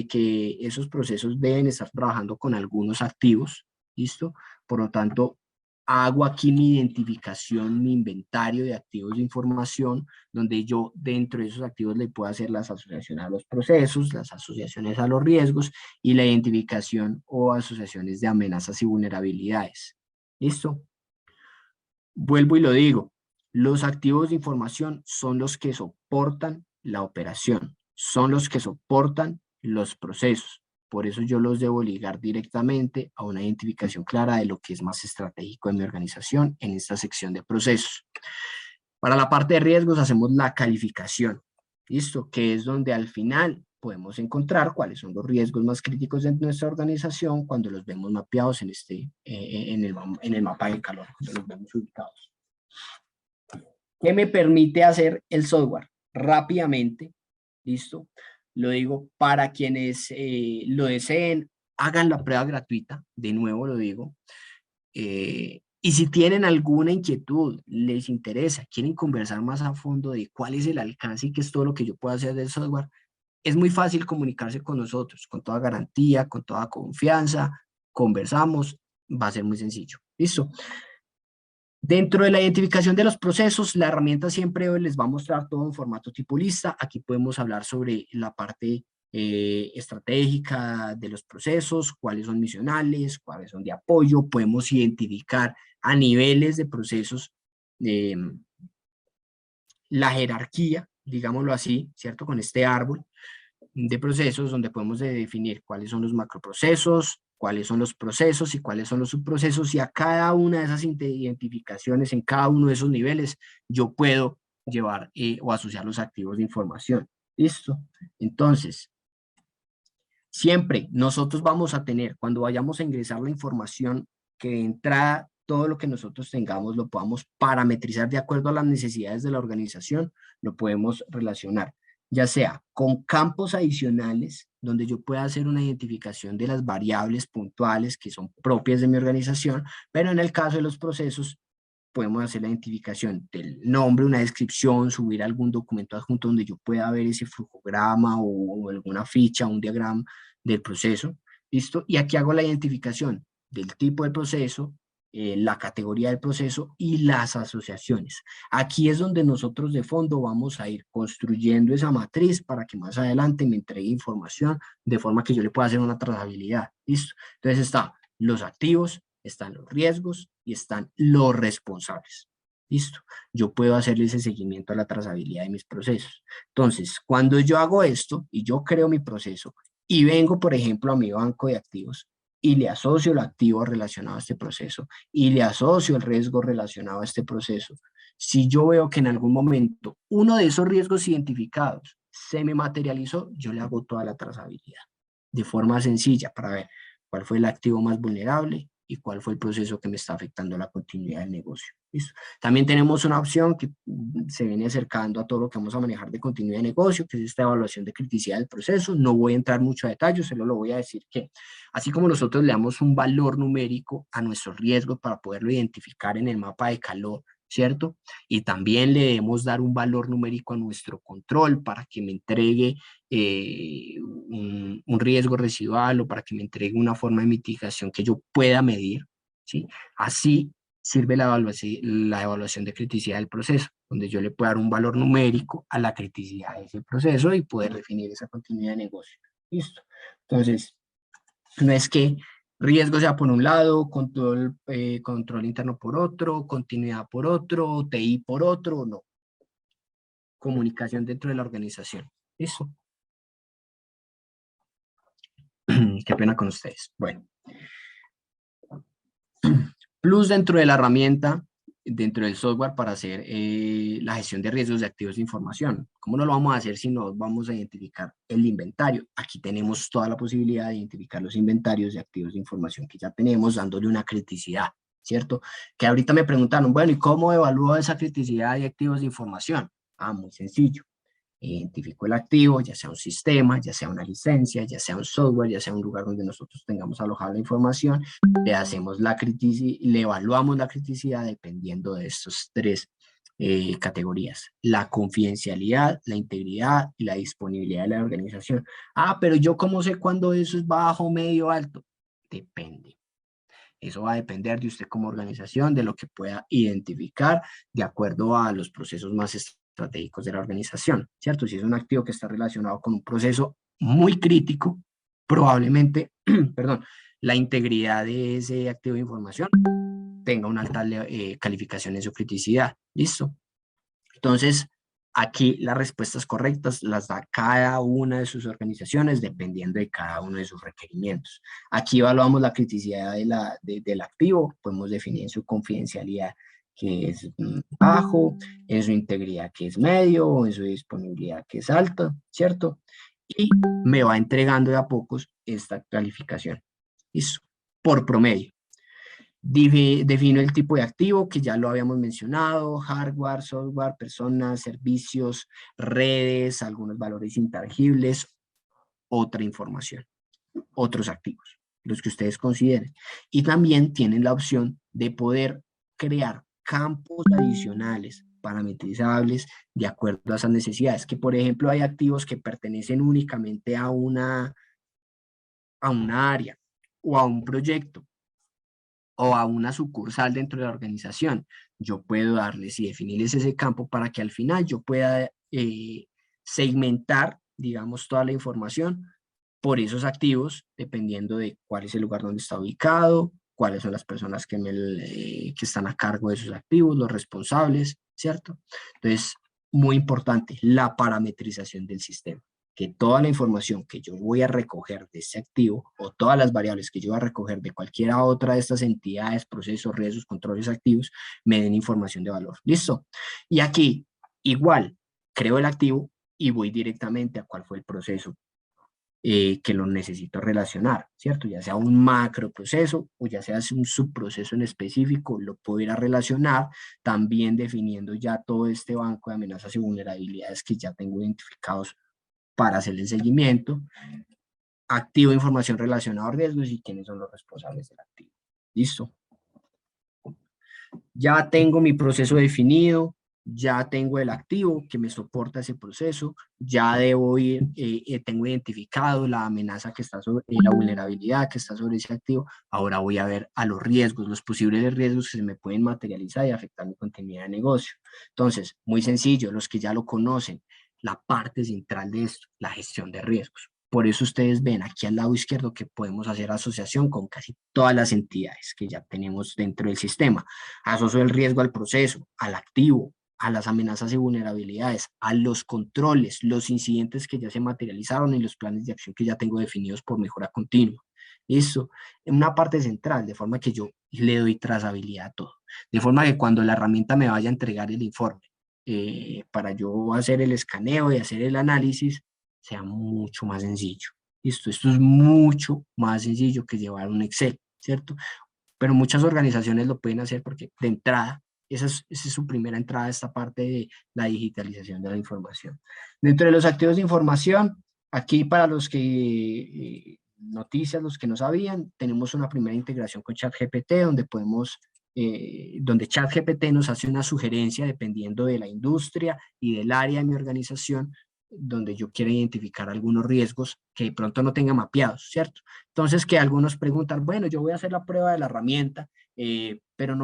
que esos procesos deben estar trabajando con algunos activos, ¿listo? Por lo tanto, hago aquí mi identificación, mi inventario de activos de información, donde yo dentro de esos activos le puedo hacer las asociaciones a los procesos, las asociaciones a los riesgos y la identificación o asociaciones de amenazas y vulnerabilidades. ¿Listo? Vuelvo y lo digo, los activos de información son los que soportan la operación, son los que soportan los procesos. Por eso yo los debo ligar directamente a una identificación clara de lo que es más estratégico en mi organización en esta sección de procesos. Para la parte de riesgos hacemos la calificación, ¿listo? Que es donde al final podemos encontrar cuáles son los riesgos más críticos de nuestra organización cuando los vemos mapeados en el mapa de calor, cuando los vemos ubicados. ¿Qué me permite hacer el software? Rápidamente, ¿listo? Lo digo, para quienes lo deseen, hagan la prueba gratuita, de nuevo lo digo. Y si tienen alguna inquietud, les interesa, quieren conversar más a fondo de cuál es el alcance y qué es todo lo que yo puedo hacer del software, es muy fácil comunicarse con nosotros, con toda garantía, con toda confianza, conversamos, va a ser muy sencillo. ¿Listo? Dentro de la identificación de los procesos, la herramienta siempre les va a mostrar todo en formato tipo lista. Aquí podemos hablar sobre la parte estratégica de los procesos, cuáles son misionales, cuáles son de apoyo. Podemos identificar a niveles de procesos eh, la jerarquía, digámoslo así, ¿cierto? Con este árbol de procesos donde podemos definir cuáles son los macroprocesos, cuáles son los procesos y cuáles son los subprocesos, y a cada una de esas identificaciones, en cada uno de esos niveles, yo puedo llevar o asociar los activos de información. ¿Listo? Entonces, siempre nosotros vamos a tener, cuando vayamos a ingresar la información, que de entrada todo lo que nosotros tengamos lo podamos parametrizar de acuerdo a las necesidades de la organización, lo podemos relacionar, ya sea con campos adicionales, donde yo pueda hacer una identificación de las variables puntuales que son propias de mi organización, pero en el caso de los procesos, podemos hacer la identificación del nombre, una descripción, subir algún documento adjunto donde yo pueda ver ese flujograma o alguna ficha, un diagrama del proceso, ¿listo? Y aquí hago la identificación del tipo de proceso, la categoría del proceso y las asociaciones. Aquí es donde nosotros de fondo vamos a ir construyendo esa matriz para que más adelante me entregue información de forma que yo le pueda hacer una trazabilidad, ¿listo? Entonces está los activos, están los riesgos y están los responsables. ¿Listo? Yo puedo hacerle ese seguimiento a la trazabilidad de mis procesos. Entonces, cuando yo hago esto y yo creo mi proceso y vengo, por ejemplo, a mi banco de activos y le asocio el activo relacionado a este proceso y le asocio el riesgo relacionado a este proceso, si yo veo que en algún momento uno de esos riesgos identificados se me materializó, yo le hago toda la trazabilidad de forma sencilla para ver cuál fue el activo más vulnerable y cuál fue el proceso que me está afectando la continuidad del negocio. ¿Listo? También tenemos una opción que se viene acercando a todo lo que vamos a manejar de continuidad de negocio, que es esta evaluación de criticidad del proceso. No voy a entrar mucho a detalle, solo lo voy a decir que así como nosotros le damos un valor numérico a nuestros riesgos para poderlo identificar en el mapa de calor, ¿cierto? Y también le debemos dar un valor numérico a nuestro control para que me entregue un riesgo residual o para que me entregue una forma de mitigación que yo pueda medir, ¿sí? Así sirve la evaluación de criticidad del proceso, donde yo le puedo dar un valor numérico a la criticidad de ese proceso y poder definir esa continuidad de negocio. ¿Listo? Entonces, no es que riesgo sea por un lado, control interno por otro, continuidad por otro, TI por otro, no. Comunicación dentro de la organización. ¿Listo? Qué pena con ustedes. Bueno. Plus dentro de la herramienta, dentro del software para hacer la gestión de riesgos de activos de información. ¿Cómo no lo vamos a hacer si no vamos a identificar el inventario? Aquí tenemos toda la posibilidad de identificar los inventarios de activos de información que ya tenemos, dándole una criticidad, ¿cierto? Que ahorita me preguntaron, bueno, ¿y cómo evalúo esa criticidad de activos de información? Ah, muy sencillo. Identifico el activo, ya sea un sistema, ya sea una licencia, ya sea un software, ya sea un lugar donde nosotros tengamos alojada la información, le hacemos la criticidad, le evaluamos la criticidad dependiendo de estos tres categorías: la confidencialidad, la integridad y la disponibilidad de la organización. Ah, pero yo cómo sé cuándo eso es bajo, medio, alto. Depende. Eso va a depender de usted como organización, de lo que pueda identificar de acuerdo a los procesos más estratégicos de la organización, ¿cierto? Si es un activo que está relacionado con un proceso muy crítico, probablemente, perdón, la integridad de ese activo de información tenga una alta calificación en su criticidad. ¿Listo? Entonces, aquí las respuestas correctas las da cada una de sus organizaciones dependiendo de cada uno de sus requerimientos. Aquí evaluamos la criticidad del activo, podemos definir en su confidencialidad que es bajo, en su integridad que es medio, o en su disponibilidad que es alta, ¿cierto? Y me va entregando de a pocos esta calificación. Listo. Por promedio. Defino el tipo de activo, que ya lo habíamos mencionado: hardware, software, personas, servicios, redes, algunos valores intangibles, otra información, otros activos, los que ustedes consideren. Y también tienen la opción de poder crear campos adicionales parametrizables de acuerdo a esas necesidades, que por ejemplo hay activos que pertenecen únicamente a una área o a un proyecto o a una sucursal dentro de la organización. Yo puedo darles y definirles ese campo para que al final yo pueda segmentar, digamos, toda la información por esos activos, dependiendo de cuál es el lugar donde está ubicado, cuáles son las personas que están a cargo de esos activos, los responsables, ¿cierto? Entonces, muy importante, la parametrización del sistema, que toda la información que yo voy a recoger de ese activo o todas las variables que yo voy a recoger de cualquiera otra de estas entidades, procesos, riesgos, controles activos, me den información de valor. ¿Listo? Y aquí, igual, creo el activo y voy directamente a cuál fue el proceso que lo necesito relacionar, ¿cierto? Ya sea un macro proceso o ya sea un subproceso en específico, lo puedo ir a relacionar, también definiendo ya todo este banco de amenazas y vulnerabilidades que ya tengo identificados para hacer el seguimiento. Activo información relacionada a riesgos y quiénes son los responsables del activo. ¿Listo? Ya tengo mi proceso definido, ya tengo el activo que me soporta ese proceso, ya debo ir, tengo identificado la amenaza que está sobre, la vulnerabilidad que está sobre ese activo. Ahora voy a ver a los riesgos, los posibles riesgos que se me pueden materializar y afectar mi continuidad de negocio. Entonces, muy sencillo, los que ya lo conocen, la parte central de esto, la gestión de riesgos. Por eso ustedes ven aquí al lado izquierdo que podemos hacer asociación con casi todas las entidades que ya tenemos dentro del sistema. Asocio el riesgo al proceso, al activo, a las amenazas y vulnerabilidades, a los controles, los incidentes que ya se materializaron y los planes de acción que ya tengo definidos por mejora continua. Eso, en una parte central, de forma que yo le doy trazabilidad a todo. De forma que cuando la herramienta me vaya a entregar el informe, para yo hacer el escaneo y hacer el análisis, sea mucho más sencillo. Esto es mucho más sencillo que llevar un Excel, ¿cierto? Pero muchas organizaciones lo pueden hacer porque de entrada, esa es su primera entrada a esta parte de la digitalización de la información. Dentro de los activos de información, aquí para los que, noticias, los que no sabían, tenemos una primera integración con ChatGPT donde podemos donde ChatGPT nos hace una sugerencia dependiendo de la industria y del área de mi organización, donde yo quiero identificar algunos riesgos que de pronto no tenga mapeados, ¿cierto? Entonces, que algunos preguntan, bueno, yo voy a hacer la prueba de la herramienta, pero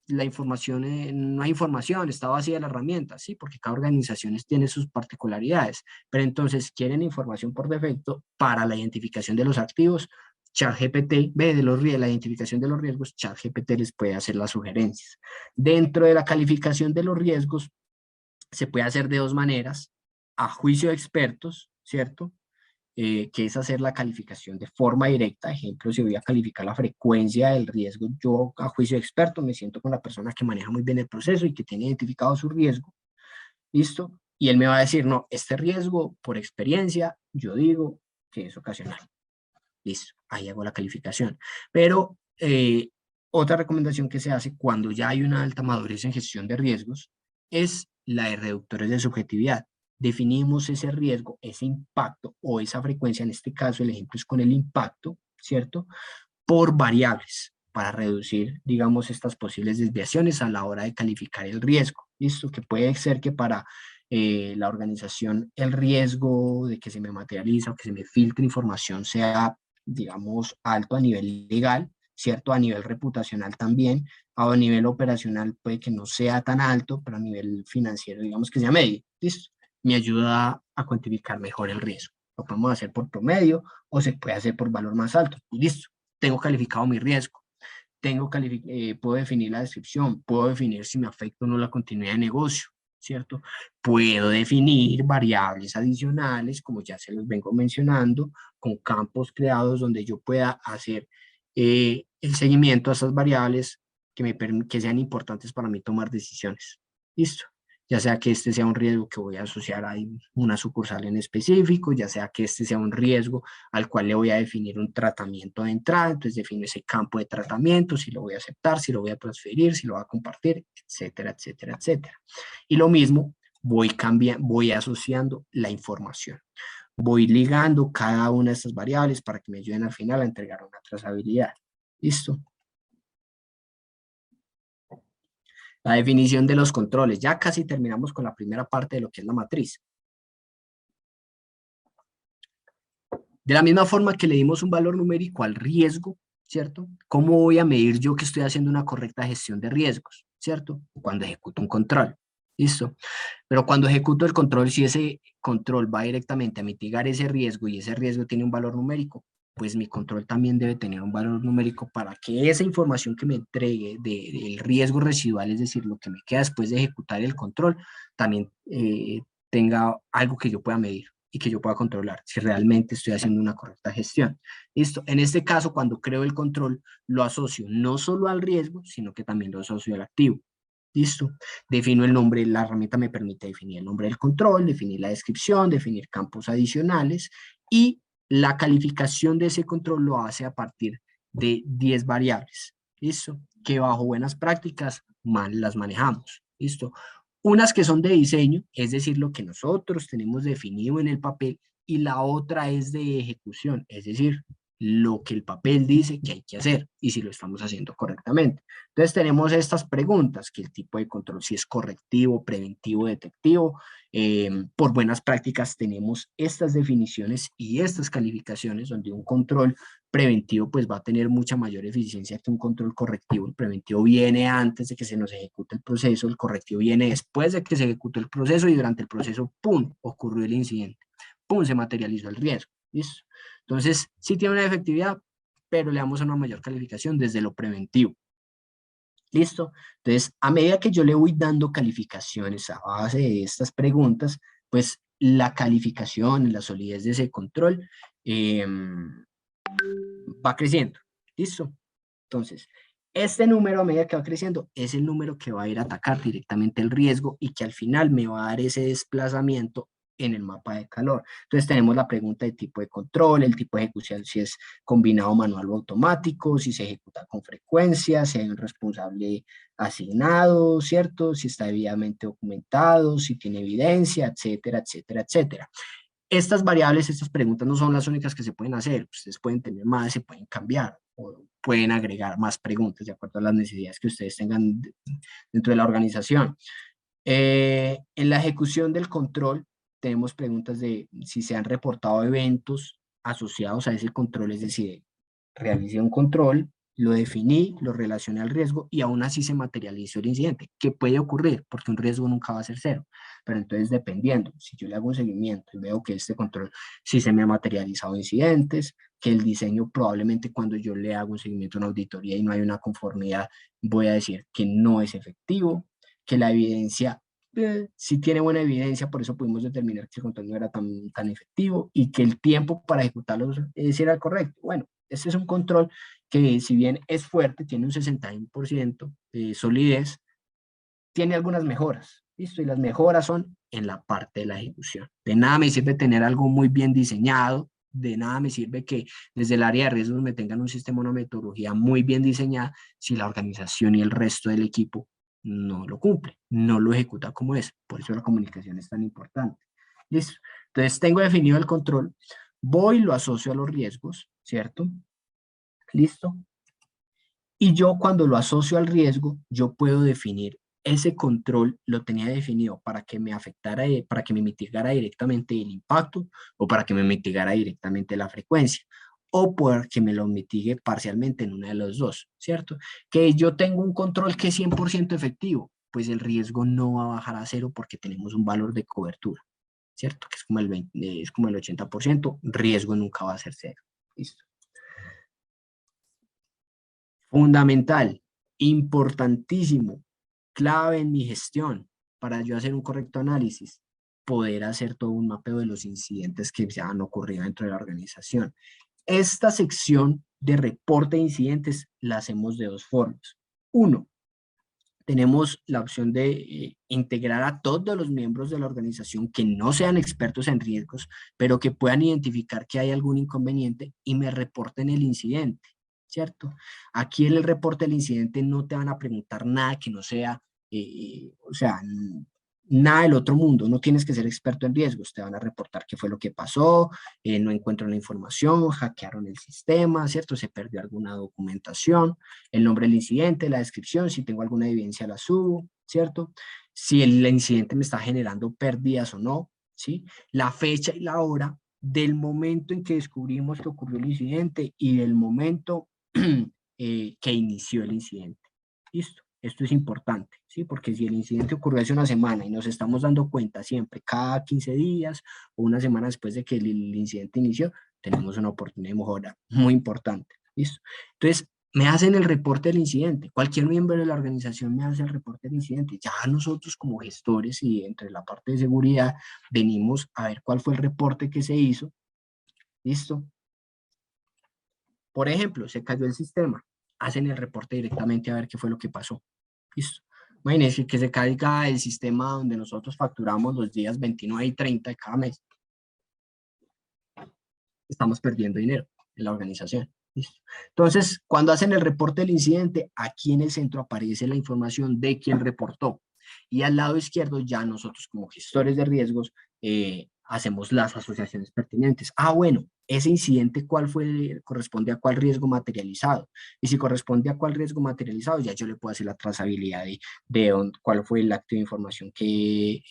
la información, no hay información, está vacía la herramienta, ¿sí? Porque cada organización tiene sus particularidades, pero entonces quieren información por defecto para la identificación de los activos. ChatGPT ve la identificación de los riesgos, ChatGPT les puede hacer las sugerencias. Dentro de la calificación de los riesgos, se puede hacer de dos maneras: a juicio de expertos, ¿cierto? Que es hacer la calificación de forma directa. Ejemplo, si voy a calificar la frecuencia del riesgo, yo a juicio de experto me siento con la persona que maneja muy bien el proceso y que tiene identificado su riesgo, ¿listo? Y él me va a decir, no, este riesgo, por experiencia, yo digo que es ocasional. Listo, ahí hago la calificación. Pero otra recomendación que se hace cuando ya hay una alta madurez en gestión de riesgos es la de reductores de subjetividad. definimos ese riesgo, ese impacto o esa frecuencia, en este caso el ejemplo es con el impacto, ¿cierto? Por variables para reducir, digamos, estas posibles desviaciones a la hora de calificar el riesgo. ¿Listo? Que puede ser que para la organización el riesgo de que se me materializa o que se me filtre información sea, digamos, alto a nivel legal, ¿cierto? A nivel reputacional también, a nivel operacional puede que no sea tan alto, pero a nivel financiero, digamos que sea medio. ¿Listo? Me ayuda a cuantificar mejor el riesgo. Lo podemos hacer por promedio o se puede hacer por valor más alto. Y listo, tengo calificado mi riesgo, puedo definir la descripción, puedo definir si me afecta o no la continuidad de negocio, ¿cierto? Puedo definir variables adicionales, como ya se los vengo mencionando, con campos creados donde yo pueda hacer el seguimiento a esas variables que sean importantes para mí tomar decisiones. ¿Listo? Ya sea que este sea un riesgo que voy a asociar a una sucursal en específico, ya sea que este sea un riesgo al cual le voy a definir un tratamiento de entrada, entonces defino ese campo de tratamiento, si lo voy a aceptar, si lo voy a transferir, si lo voy a compartir, etcétera, etcétera, etcétera. Y lo mismo, voy asociando la información. Voy ligando cada una de estas variables para que me ayuden al final a entregar una trazabilidad. ¿Listo? La definición de los controles. Ya casi terminamos con la primera parte de lo que es la matriz. De la misma forma que le dimos un valor numérico al riesgo, ¿cierto? ¿Cómo voy a medir yo que estoy haciendo una correcta gestión de riesgos, ¿cierto? Cuando ejecuto un control. ¿Listo? Pero cuando ejecuto el control, si ese control va directamente a mitigar ese riesgo y ese riesgo tiene un valor numérico, pues mi control también debe tener un valor numérico para que esa información que me entregue del riesgo residual, es decir, lo que me queda después de ejecutar el control, también tenga algo que yo pueda medir y que yo pueda controlar si realmente estoy haciendo una correcta gestión. ¿Listo? En este caso, cuando creo el control, lo asocio no solo al riesgo, sino que también lo asocio al activo. ¿Listo? Defino el nombre, la herramienta me permite definir el nombre del control, definir la descripción, definir campos adicionales y la calificación de ese control lo hace a partir de 10 variables. ¿Listo? Que bajo buenas prácticas las manejamos. ¿Listo? Unas que son de diseño, es decir, lo que nosotros tenemos definido en el papel, y la otra es de ejecución, es decir, lo que el papel dice que hay que hacer y si lo estamos haciendo correctamente. Entonces tenemos estas preguntas, que el tipo de control, si es correctivo, preventivo, detectivo. Por buenas prácticas tenemos estas definiciones y estas calificaciones donde un control preventivo pues va a tener mucha mayor eficiencia que un control correctivo. El preventivo viene antes de que se nos ejecute el proceso, el correctivo viene después de que se ejecute el proceso y durante el proceso, ¡pum!, ocurrió el incidente, ¡pum!, se materializó el riesgo. ¿Listo? Entonces, sí tiene una efectividad, pero le damos una mayor calificación desde lo preventivo. ¿Listo? Entonces, a medida que yo le voy dando calificaciones a base de estas preguntas, pues la calificación, la solidez de ese control va creciendo. ¿Listo? Entonces, este número a medida que va creciendo es el número que va a ir a atacar directamente el riesgo y que al final me va a dar ese desplazamiento en el mapa de calor. Entonces tenemos la pregunta de tipo de control, el tipo de ejecución, si es combinado manual o automático, si se ejecuta con frecuencia, si hay un responsable asignado, ¿cierto? Si está debidamente documentado, si tiene evidencia, etcétera, etcétera, etcétera. Estas variables, estas preguntas no son las únicas que se pueden hacer. Ustedes pueden tener más, se pueden cambiar o pueden agregar más preguntas de acuerdo a las necesidades que ustedes tengan dentro de la organización. En la ejecución del control tenemos preguntas de si se han reportado eventos asociados a ese control, es decir, realicé un control, lo definí, lo relacioné al riesgo y aún así se materializó el incidente. ¿Qué puede ocurrir? Porque un riesgo nunca va a ser cero. Pero entonces, dependiendo, si yo le hago un seguimiento y veo que este control sí se me ha materializado incidentes, que el diseño probablemente cuando yo le hago un seguimiento a una auditoría y no hay una conformidad, voy a decir que no es efectivo, que la evidencia sí tiene buena evidencia, por eso pudimos determinar que el control no era tan efectivo y que el tiempo para ejecutarlo era el correcto. Bueno, este es un control que si bien es fuerte, tiene un 61% de solidez, tiene algunas mejoras, ¿listo? Y las mejoras son en la parte de la ejecución. De nada me sirve tener algo muy bien diseñado, de nada me sirve que desde el área de riesgos me tengan un sistema, una metodología muy bien diseñada, si la organización y el resto del equipo no lo cumple, no lo ejecuta como es. Por eso la comunicación es tan importante. Listo. Entonces tengo definido el control, voy y lo asocio a los riesgos, ¿cierto? Listo. Y yo cuando lo asocio al riesgo, yo puedo definir ese control, lo tenía definido para que me afectara, para que me mitigara directamente el impacto o para que me mitigara directamente la frecuencia o porque me lo mitigue parcialmente en una de los dos, ¿cierto? Que yo tengo un control que es 100% efectivo, pues el riesgo no va a bajar a cero porque tenemos un valor de cobertura, ¿cierto? Que es como el 20, es como el 80%, riesgo nunca va a ser cero. ¿Listo? Fundamental, importantísimo, clave en mi gestión para yo hacer un correcto análisis, poder hacer todo un mapeo de los incidentes que ya han ocurrido dentro de la organización. Esta sección de reporte de incidentes la hacemos de dos formas. Uno, tenemos la opción de integrar a todos los miembros de la organización que no sean expertos en riesgos, pero que puedan identificar que hay algún inconveniente y me reporten el incidente, ¿cierto? Aquí en el reporte del incidente no te van a preguntar nada que no sea, o sea, nada del otro mundo, no tienes que ser experto en riesgos, te van a reportar qué fue lo que pasó, no encuentro la información, hackearon el sistema, ¿cierto? Se perdió alguna documentación, el nombre del incidente, la descripción, si tengo alguna evidencia la subo, ¿cierto? Si el incidente me está generando pérdidas o no, ¿sí? La fecha y la hora del momento en que descubrimos que ocurrió el incidente y del momento que inició el incidente. ¿Listo? Esto es importante, ¿sí? Porque si el incidente ocurrió hace una semana y nos estamos dando cuenta siempre, cada 15 días o una semana después de que el incidente inició, tenemos una oportunidad de mejora muy importante, ¿listo? Entonces, me hacen el reporte del incidente. Cualquier miembro de la organización me hace el reporte del incidente. Ya nosotros como gestores y entre la parte de seguridad venimos a ver cuál fue el reporte que se hizo. ¿Listo? Por ejemplo, se cayó el sistema. Hacen el reporte directamente a ver qué fue lo que pasó. ¿Listo? Imagínense que se caiga el sistema donde nosotros facturamos los días 29 y 30 de cada mes. Estamos perdiendo dinero en la organización. ¿Listo? Entonces, cuando hacen el reporte del incidente, aquí en el centro aparece la información de quién reportó. Y al lado izquierdo ya nosotros como gestores de riesgos hacemos las asociaciones pertinentes. Ah, bueno, ese incidente cuál fue, corresponde a cuál riesgo materializado. Y si corresponde a cuál riesgo materializado, ya yo le puedo hacer la trazabilidad de cuál fue el acto de información que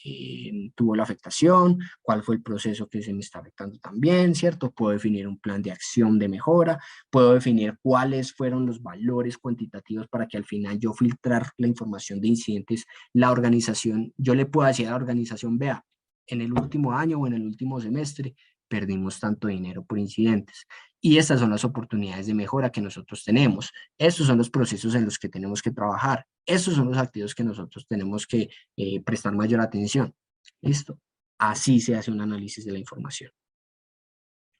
tuvo la afectación, cuál fue el proceso que se me está afectando también, ¿cierto? Puedo definir un plan de acción de mejora, puedo definir cuáles fueron los valores cuantitativos para que al final yo filtrar la información de incidentes, la organización, yo le puedo decir a la organización, vea, en el último año o en el último semestre perdimos tanto dinero por incidentes. Y estas son las oportunidades de mejora que nosotros tenemos. Estos son los procesos en los que tenemos que trabajar. Estos son los activos que nosotros tenemos que prestar mayor atención. ¿Listo? Así se hace un análisis de la información.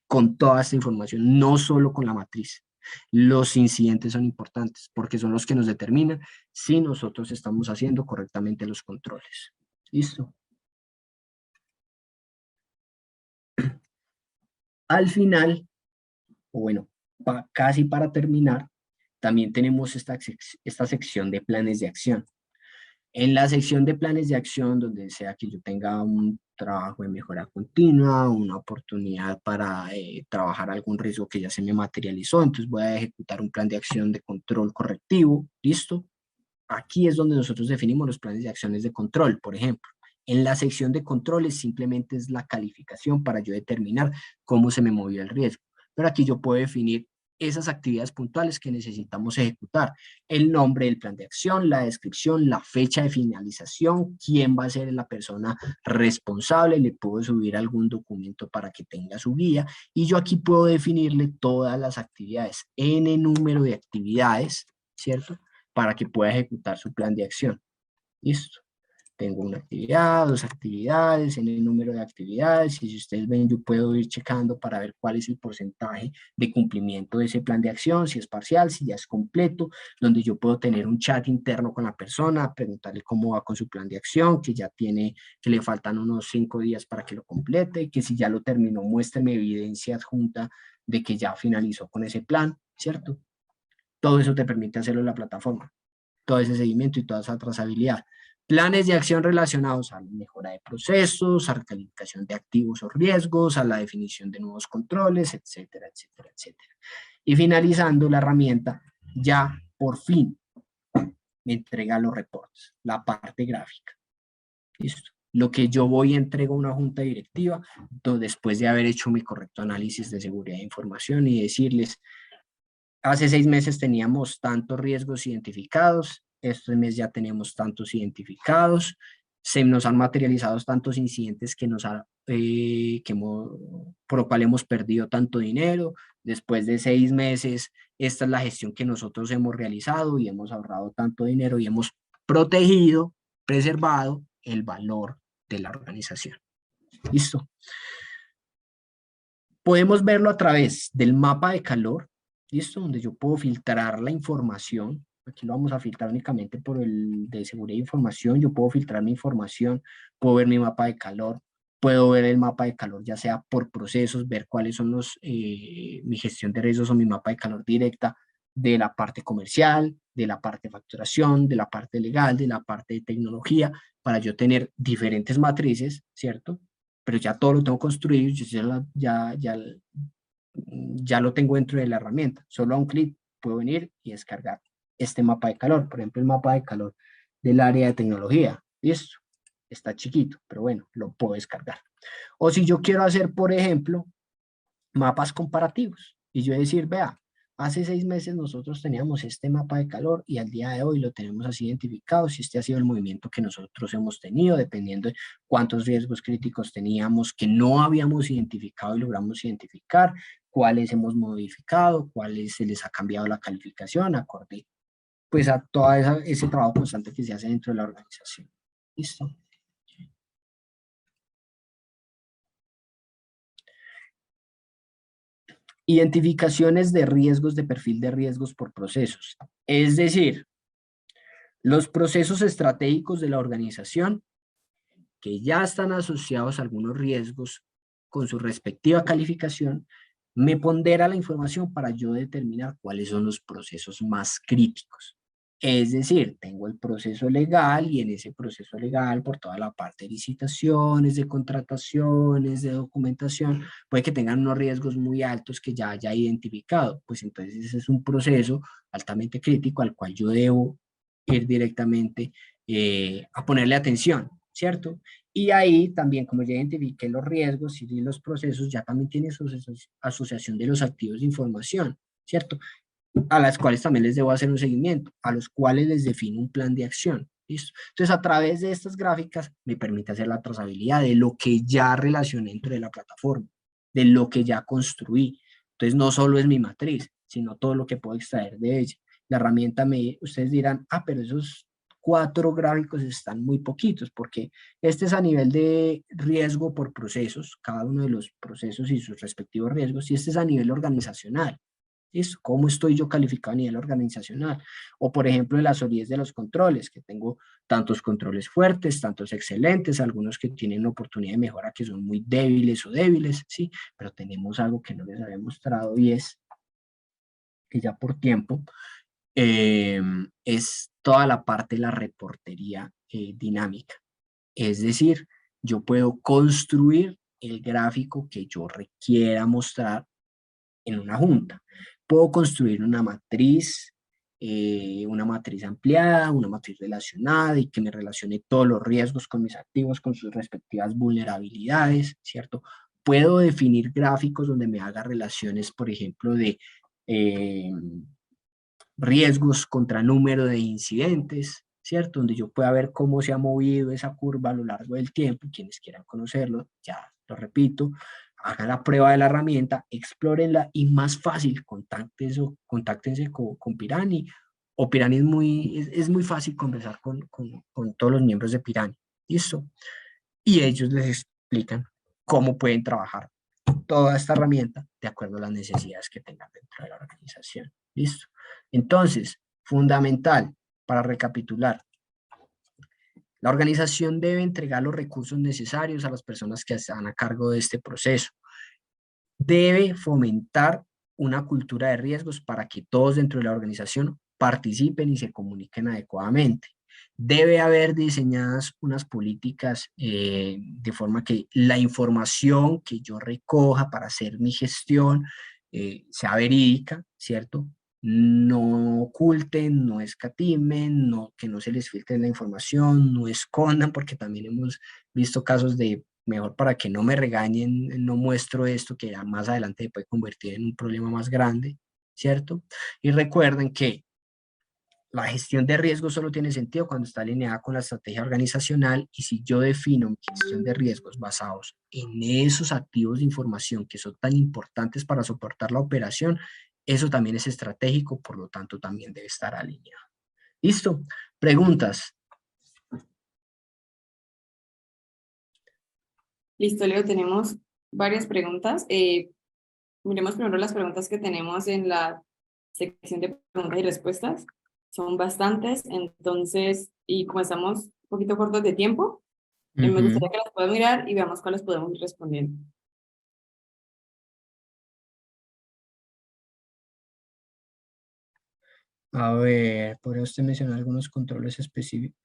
Con toda esta información, no solo con la matriz. Los incidentes son importantes porque son los que nos determinan si nosotros estamos haciendo correctamente los controles. ¿Listo? Al final, o bueno, casi para terminar, también tenemos esta sección de planes de acción. En la sección de planes de acción, donde sea que yo tenga un trabajo de mejora continua, una oportunidad para trabajar algún riesgo que ya se me materializó, entonces voy a ejecutar un plan de acción de control correctivo, ¿listo? Aquí es donde nosotros definimos los planes de acciones de control, por ejemplo. En la sección de controles simplemente es la calificación para yo determinar cómo se me movió el riesgo. Pero aquí yo puedo definir esas actividades puntuales que necesitamos ejecutar. El nombre del plan de acción, la descripción, la fecha de finalización, quién va a ser la persona responsable, le puedo subir algún documento para que tenga su guía y yo aquí puedo definirle todas las actividades, n número de actividades, ¿cierto? Para que pueda ejecutar su plan de acción. Listo. Tengo una actividad, dos actividades, en el número de actividades, y si ustedes ven, yo puedo ir checando para ver cuál es el porcentaje de cumplimiento de ese plan de acción, si es parcial, si ya es completo, donde yo puedo tener un chat interno con la persona, preguntarle cómo va con su plan de acción, que ya tiene, que le faltan unos 5 días para que lo complete, que si ya lo terminó, muéstrame evidencia adjunta de que ya finalizó con ese plan, ¿cierto? Todo eso te permite hacerlo en la plataforma, todo ese seguimiento y toda esa trazabilidad. Planes de acción relacionados a la mejora de procesos, a la calificación de activos o riesgos, a la definición de nuevos controles, etcétera, etcétera, etcétera. Y finalizando, la herramienta ya por fin me entrega los reportes, la parte gráfica. ¿Listo? Lo que yo voy y entrego a una junta directiva, después de haber hecho mi correcto análisis de seguridad de información y decirles, hace 6 meses teníamos tantos riesgos identificados, este mes ya tenemos tantos identificados, se nos han materializado tantos incidentes por lo cual hemos perdido tanto dinero. Después de 6 meses, esta es la gestión que nosotros hemos realizado y hemos ahorrado tanto dinero y hemos protegido, preservado el valor de la organización. ¿Listo? Podemos verlo a través del mapa de calor, ¿listo? Donde yo puedo filtrar la información. Aquí lo vamos a filtrar únicamente por el de seguridad de información. Yo puedo filtrar mi información, puedo ver mi mapa de calor, puedo ver el mapa de calor ya sea por procesos, ver cuáles son mi gestión de riesgos o mi mapa de calor directa de la parte comercial, de la parte de facturación, de la parte legal, de la parte de tecnología, para yo tener diferentes matrices, ¿cierto? Pero ya todo lo tengo construido, ya lo tengo dentro de la herramienta. Solo a un clic puedo venir y descargar este mapa de calor. Por ejemplo, el mapa de calor del área de tecnología. Listo. Está chiquito, pero bueno, lo puedo descargar. O si yo quiero hacer, por ejemplo, mapas comparativos y yo decir, vea, hace 6 meses nosotros teníamos este mapa de calor y al día de hoy lo tenemos así identificado, si este ha sido el movimiento que nosotros hemos tenido, dependiendo de cuántos riesgos críticos teníamos que no habíamos identificado y logramos identificar, cuáles hemos modificado, cuáles se les ha cambiado la calificación, acorde pues a todo ese trabajo constante que se hace dentro de la organización. ¿Listo? Identificaciones de riesgos de perfil de riesgos por procesos. Es decir, los procesos estratégicos de la organización que ya están asociados a algunos riesgos con su respectiva calificación, me pondera la información para yo determinar cuáles son los procesos más críticos. Es decir, tengo el proceso legal y en ese proceso legal, por toda la parte de licitaciones, de contrataciones, de documentación, puede que tengan unos riesgos muy altos que ya haya identificado. Pues entonces ese es un proceso altamente crítico al cual yo debo ir directamente a ponerle atención, ¿cierto? Y ahí también, como ya identifiqué los riesgos y los procesos, ya también tiene su asociación de los activos de información, ¿cierto? A las cuales también les debo hacer un seguimiento, a los cuales les defino un plan de acción. ¿Listo? Entonces, a través de estas gráficas me permite hacer la trazabilidad de lo que ya relacioné dentro de la plataforma, de lo que ya construí. Entonces, no solo es mi matriz, sino todo lo que puedo extraer de ella. La herramienta ustedes dirán, pero esos 4 gráficos están muy poquitos, porque este es a nivel de riesgo por procesos, cada uno de los procesos y sus respectivos riesgos, y este es a nivel organizacional. ¿Listo? ¿Cómo estoy yo calificado a nivel organizacional? O, por ejemplo, en la solidez de los controles, que tengo tantos controles fuertes, tantos excelentes, algunos que tienen oportunidad de mejora que son muy débiles o débiles, ¿sí? Pero tenemos algo que no les había mostrado y es que ya por tiempo es toda la parte de la reportería dinámica. Es decir, yo puedo construir el gráfico que yo requiera mostrar en una junta. Puedo construir una matriz ampliada, una matriz relacionada y que me relacione todos los riesgos con mis activos, con sus respectivas vulnerabilidades, ¿cierto? Puedo definir gráficos donde me haga relaciones, por ejemplo, de riesgos contra número de incidentes, ¿cierto? Donde yo pueda ver cómo se ha movido esa curva a lo largo del tiempo. Quienes quieran conocerlo, ya lo repito, hagan la prueba de la herramienta, explórenla y más fácil, contáctense con Pirani. O Pirani es muy fácil conversar con todos los miembros de Pirani. ¿Listo? Y ellos les explican cómo pueden trabajar toda esta herramienta de acuerdo a las necesidades que tengan dentro de la organización. ¿Listo? Entonces, fundamental, para recapitular, la organización debe entregar los recursos necesarios a las personas que están a cargo de este proceso. Debe fomentar una cultura de riesgos para que todos dentro de la organización participen y se comuniquen adecuadamente. Debe haber diseñadas unas políticas de forma que la información que yo recoja para hacer mi gestión sea verídica, ¿cierto? No oculten, no escatimen, no, que no se les filtre la información, no escondan, porque también hemos visto casos de mejor para que no me regañen, no muestro esto que ya más adelante se puede convertir en un problema más grande, ¿cierto? Y recuerden que la gestión de riesgos solo tiene sentido cuando está alineada con la estrategia organizacional y si yo defino mi gestión de riesgos basados en esos activos de información que son tan importantes para soportar la operación, eso también es estratégico, por lo tanto también debe estar alineado. ¿Listo? ¿Preguntas? Listo, Leo, tenemos varias preguntas. Miremos primero las preguntas que tenemos en la sección de preguntas y respuestas. Son bastantes, entonces, y como estamos un poquito cortos de tiempo, me Ujú. gustaría que las puedan mirar y veamos cuáles podemos ir respondiendo. A ver, ¿podría usted mencionar algunos controles específicos?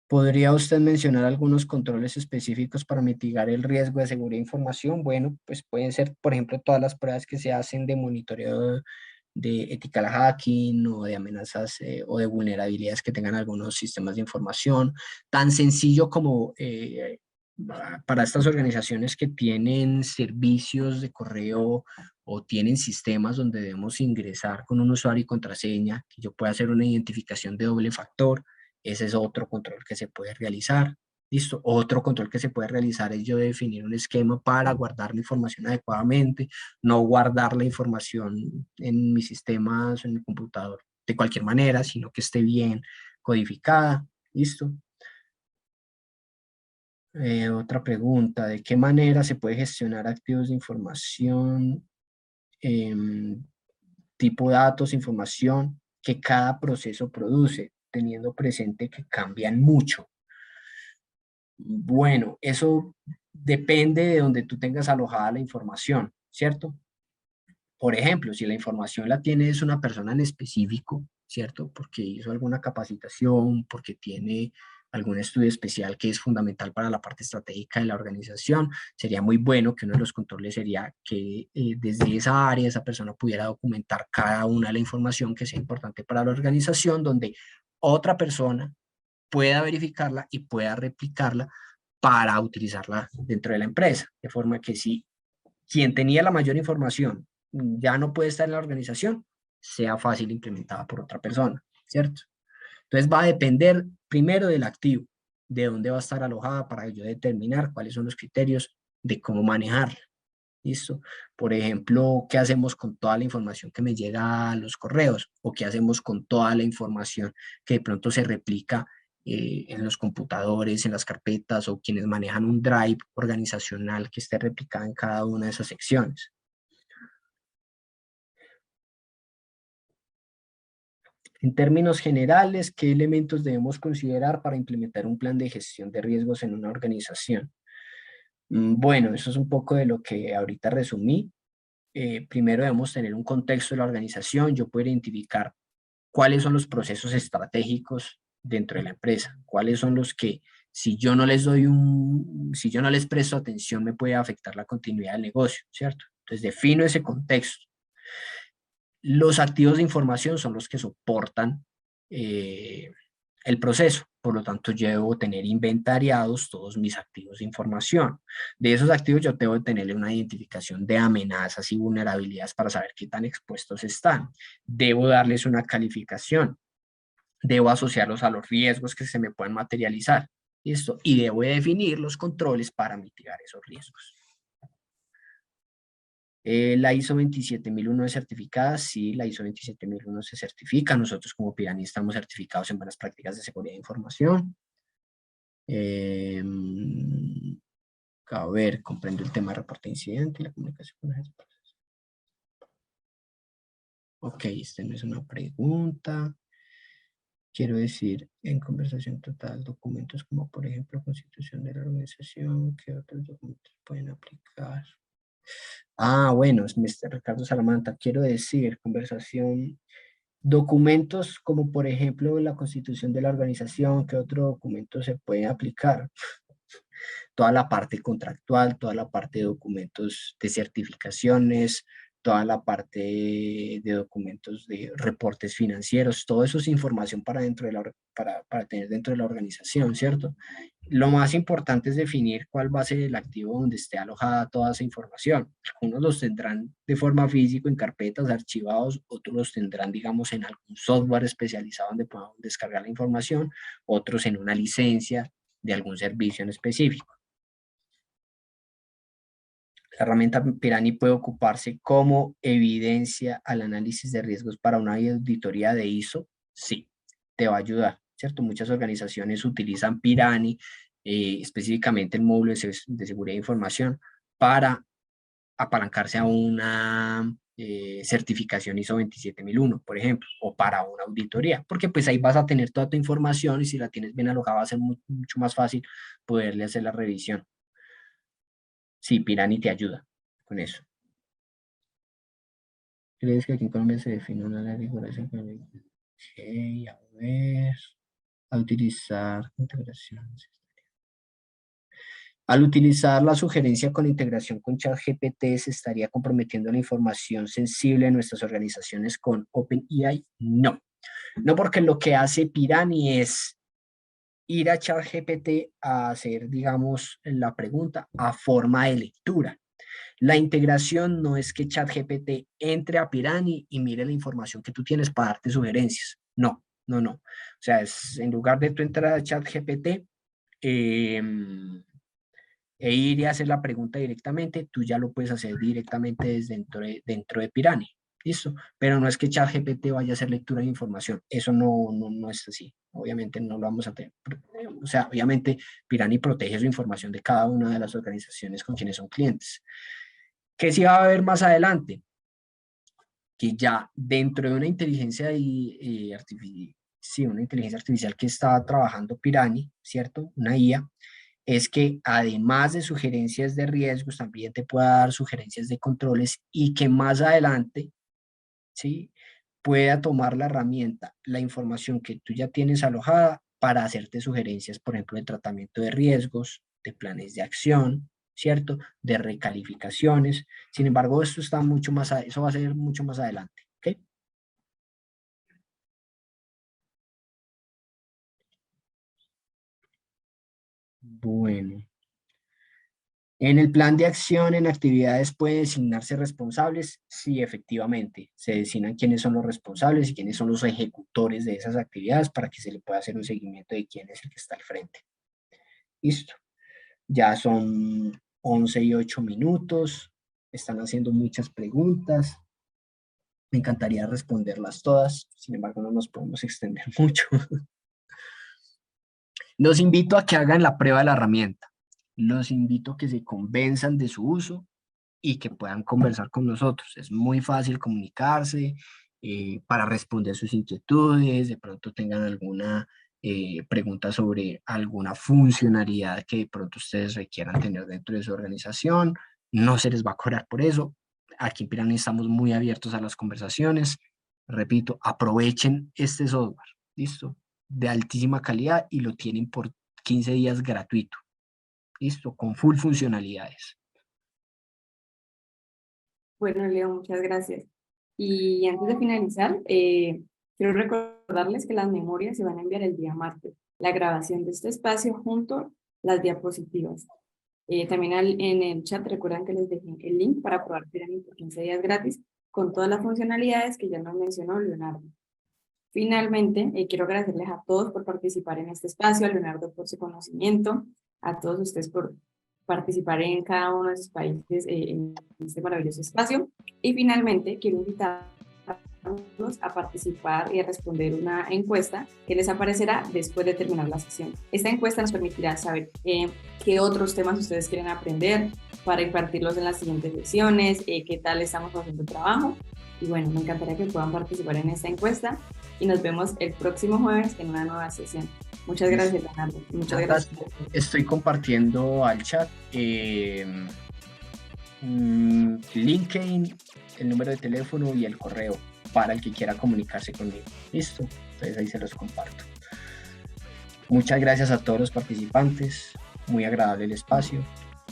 ¿Podría usted mencionar algunos controles específicos para mitigar el riesgo de seguridad de información? Bueno, pues pueden ser, por ejemplo, todas las pruebas que se hacen de monitoreo de ethical hacking o de amenazas o de vulnerabilidades que tengan algunos sistemas de información. Tan sencillo como para estas organizaciones que tienen servicios de correo o tienen sistemas donde debemos ingresar con un usuario y contraseña, que yo pueda hacer una identificación de doble factor. Ese es otro control que se puede realizar. Listo. Otro control que se puede realizar es yo definir un esquema para guardar la información adecuadamente, no guardar la información en mis sistemas, en mi computador de cualquier manera, sino que esté bien codificada. Listo. Otra pregunta, ¿de qué manera se puede gestionar activos de información, em, tipo datos, información que cada proceso produce, teniendo presente que cambian mucho? Bueno, eso depende de donde tú tengas alojada la información, ¿cierto? Por ejemplo, si la información la tiene es una persona en específico, ¿cierto? Porque hizo alguna capacitación, porque tiene algún estudio especial que es fundamental para la parte estratégica de la organización, sería muy bueno que uno de los controles sería que desde esa área esa persona pudiera documentar cada una de la información que sea importante para la organización, donde otra persona pueda verificarla y pueda replicarla para utilizarla dentro de la empresa. De forma que si quien tenía la mayor información ya no puede estar en la organización, sea fácil implementada por otra persona, ¿cierto? Entonces va a depender primero del activo, de dónde va a estar alojada para yo determinar cuáles son los criterios de cómo manejarla. ¿Listo? Por ejemplo, ¿qué hacemos con toda la información que me llega a los correos? ¿O qué hacemos con toda la información que de pronto se replica en los computadores, en las carpetas o quienes manejan un drive organizacional que esté replicada en cada una de esas secciones? En términos generales, ¿qué elementos debemos considerar para implementar un plan de gestión de riesgos en una organización? Bueno, eso es un poco de lo que ahorita resumí. Primero debemos tener un contexto de la organización, yo puedo identificar cuáles son los procesos estratégicos dentro de la empresa, cuáles son los que si yo no les doy si yo no les presto atención me puede afectar la continuidad del negocio, ¿cierto? Entonces defino ese contexto. Los activos de información son los que soportan eh, el proceso. Por lo tanto, yo debo tener inventariados todos mis activos de información. De esos activos yo debo tenerle una identificación de amenazas y vulnerabilidades para saber qué tan expuestos están. Debo darles una calificación. Debo asociarlos a los riesgos que se me puedan materializar. ¿Listo? Y debo definir los controles para mitigar esos riesgos. La ISO 27001 es certificada, sí, la ISO 27001 se certifica. Nosotros como Pirani estamos certificados en buenas prácticas de seguridad de información. Eh, a ver, comprendo el tema de reporte de incidente y la comunicación con agentes. Ok, esta no es una pregunta. Quiero decir, en conversación total, documentos como por ejemplo constitución de la organización, ¿qué otros documentos pueden aplicar? Ah, bueno, es Mr. Ricardo Salamanca. Quiero decir, conversación Documentos como por ejemplo la constitución de la organización, ¿qué otro documento se puede aplicar? Toda la parte contractual, toda la parte de documentos de certificaciones, toda la parte de documentos de reportes financieros, todo eso es información para, dentro de para tener dentro de la organización, ¿cierto? Lo más importante es definir cuál va a ser el activo donde esté alojada toda esa información. Algunos los tendrán de forma física en carpetas archivados, otros los tendrán, digamos, en algún software especializado donde podamos descargar la información, otros en una licencia de algún servicio en específico. La herramienta Pirani puede ocuparse como evidencia al análisis de riesgos para una auditoría de ISO. Sí, te va a ayudar, ¿cierto? Muchas organizaciones utilizan Pirani, específicamente el módulo de seguridad de información, para apalancarse a una certificación ISO 27001, por ejemplo, o para una auditoría, porque pues ahí vas a tener toda tu información y si la tienes bien alojada va a ser mucho más fácil poderle hacer la revisión. Sí, Pirani te ayuda con eso. ¿Crees que aquí en Colombia se define una ley de regulación? Ok, a ver. A utilizar integraciones. Al utilizar la sugerencia con integración con ChatGPT, ¿se estaría comprometiendo la información sensible de nuestras organizaciones con OpenAI? No. No, porque lo que hace Pirani es ir a ChatGPT a hacer, digamos, la pregunta a forma de lectura. La integración no es que ChatGPT entre a Pirani y mire la información que tú tienes para darte sugerencias. No, no, no. O sea, es, en lugar de tú entrar a ChatGPT e ir y hacer la pregunta directamente, tú ya lo puedes hacer directamente desde dentro de Pirani. ¿Listo? Pero no es que ChatGPT vaya a hacer lectura de información. Eso no es así. Obviamente no lo vamos a tener. O sea, obviamente Pirani protege su información de cada una de las organizaciones con quienes son clientes. ¿Qué sí va a haber más adelante? Que ya dentro de una inteligencia artificial, sí, una inteligencia artificial que está trabajando Pirani, ¿cierto? Una IA, es que además de sugerencias de riesgos, también te pueda dar sugerencias de controles y que más adelante, ¿sí? Pueda tomar la herramienta, la información que tú ya tienes alojada para hacerte sugerencias, por ejemplo, de tratamiento de riesgos, de planes de acción, ¿cierto? De recalificaciones. Sin embargo, esto está mucho más, eso va a ser mucho más adelante, ¿ok? Bueno. En el plan de acción, en actividades pueden designarse responsables. Sí, efectivamente, se designan quiénes son los responsables y quiénes son los ejecutores de esas actividades para que se le pueda hacer un seguimiento de quién es el que está al frente. Listo. Ya son 11:08. Están haciendo muchas preguntas. Me encantaría responderlas todas. Sin embargo, no nos podemos extender mucho. Los invito a que hagan la prueba de la herramienta. Los invito a que se convenzan de su uso y que puedan conversar con nosotros. Es muy fácil comunicarse para responder sus inquietudes, de pronto tengan alguna pregunta sobre alguna funcionalidad que de pronto ustedes requieran tener dentro de su organización. No se les va a cobrar por eso. Aquí en Pirani estamos muy abiertos a las conversaciones. Repito, aprovechen este software, ¿listo? De altísima calidad y lo tienen por 15 días gratuito, ¿listo? Con full funcionalidades. Bueno, Leo, muchas gracias. Y antes de finalizar, quiero recordarles que las memorias se van a enviar el día martes. La grabación de este espacio junto a las diapositivas. También en el chat recuerden que les dejé el link para probar Pirani por 15 días gratis con todas las funcionalidades que ya nos mencionó Leonardo. Finalmente, quiero agradecerles a todos por participar en este espacio, a Leonardo por su conocimiento, a todos ustedes por participar en cada uno de sus países en este maravilloso espacio. Y finalmente, quiero invitarlos a participar y a responder una encuesta que les aparecerá después de terminar la sesión. Esta encuesta nos permitirá saber qué otros temas ustedes quieren aprender para impartirlos en las siguientes sesiones, qué tal estamos haciendo el trabajo. Y bueno, me encantaría que puedan participar en esta encuesta y nos vemos el próximo jueves en una nueva sesión. Muchas gracias, Leonardo. Muchas gracias. Estoy compartiendo al chat LinkedIn, el número de teléfono y el correo. para el que quiera comunicarse conmigo. Listo, entonces ahí se los comparto. Muchas gracias a todos los participantes, muy agradable el espacio,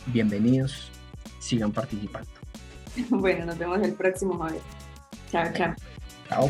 bienvenidos, sigan participando. Bueno, nos vemos el próximo jueves. Chao, chao. Chao.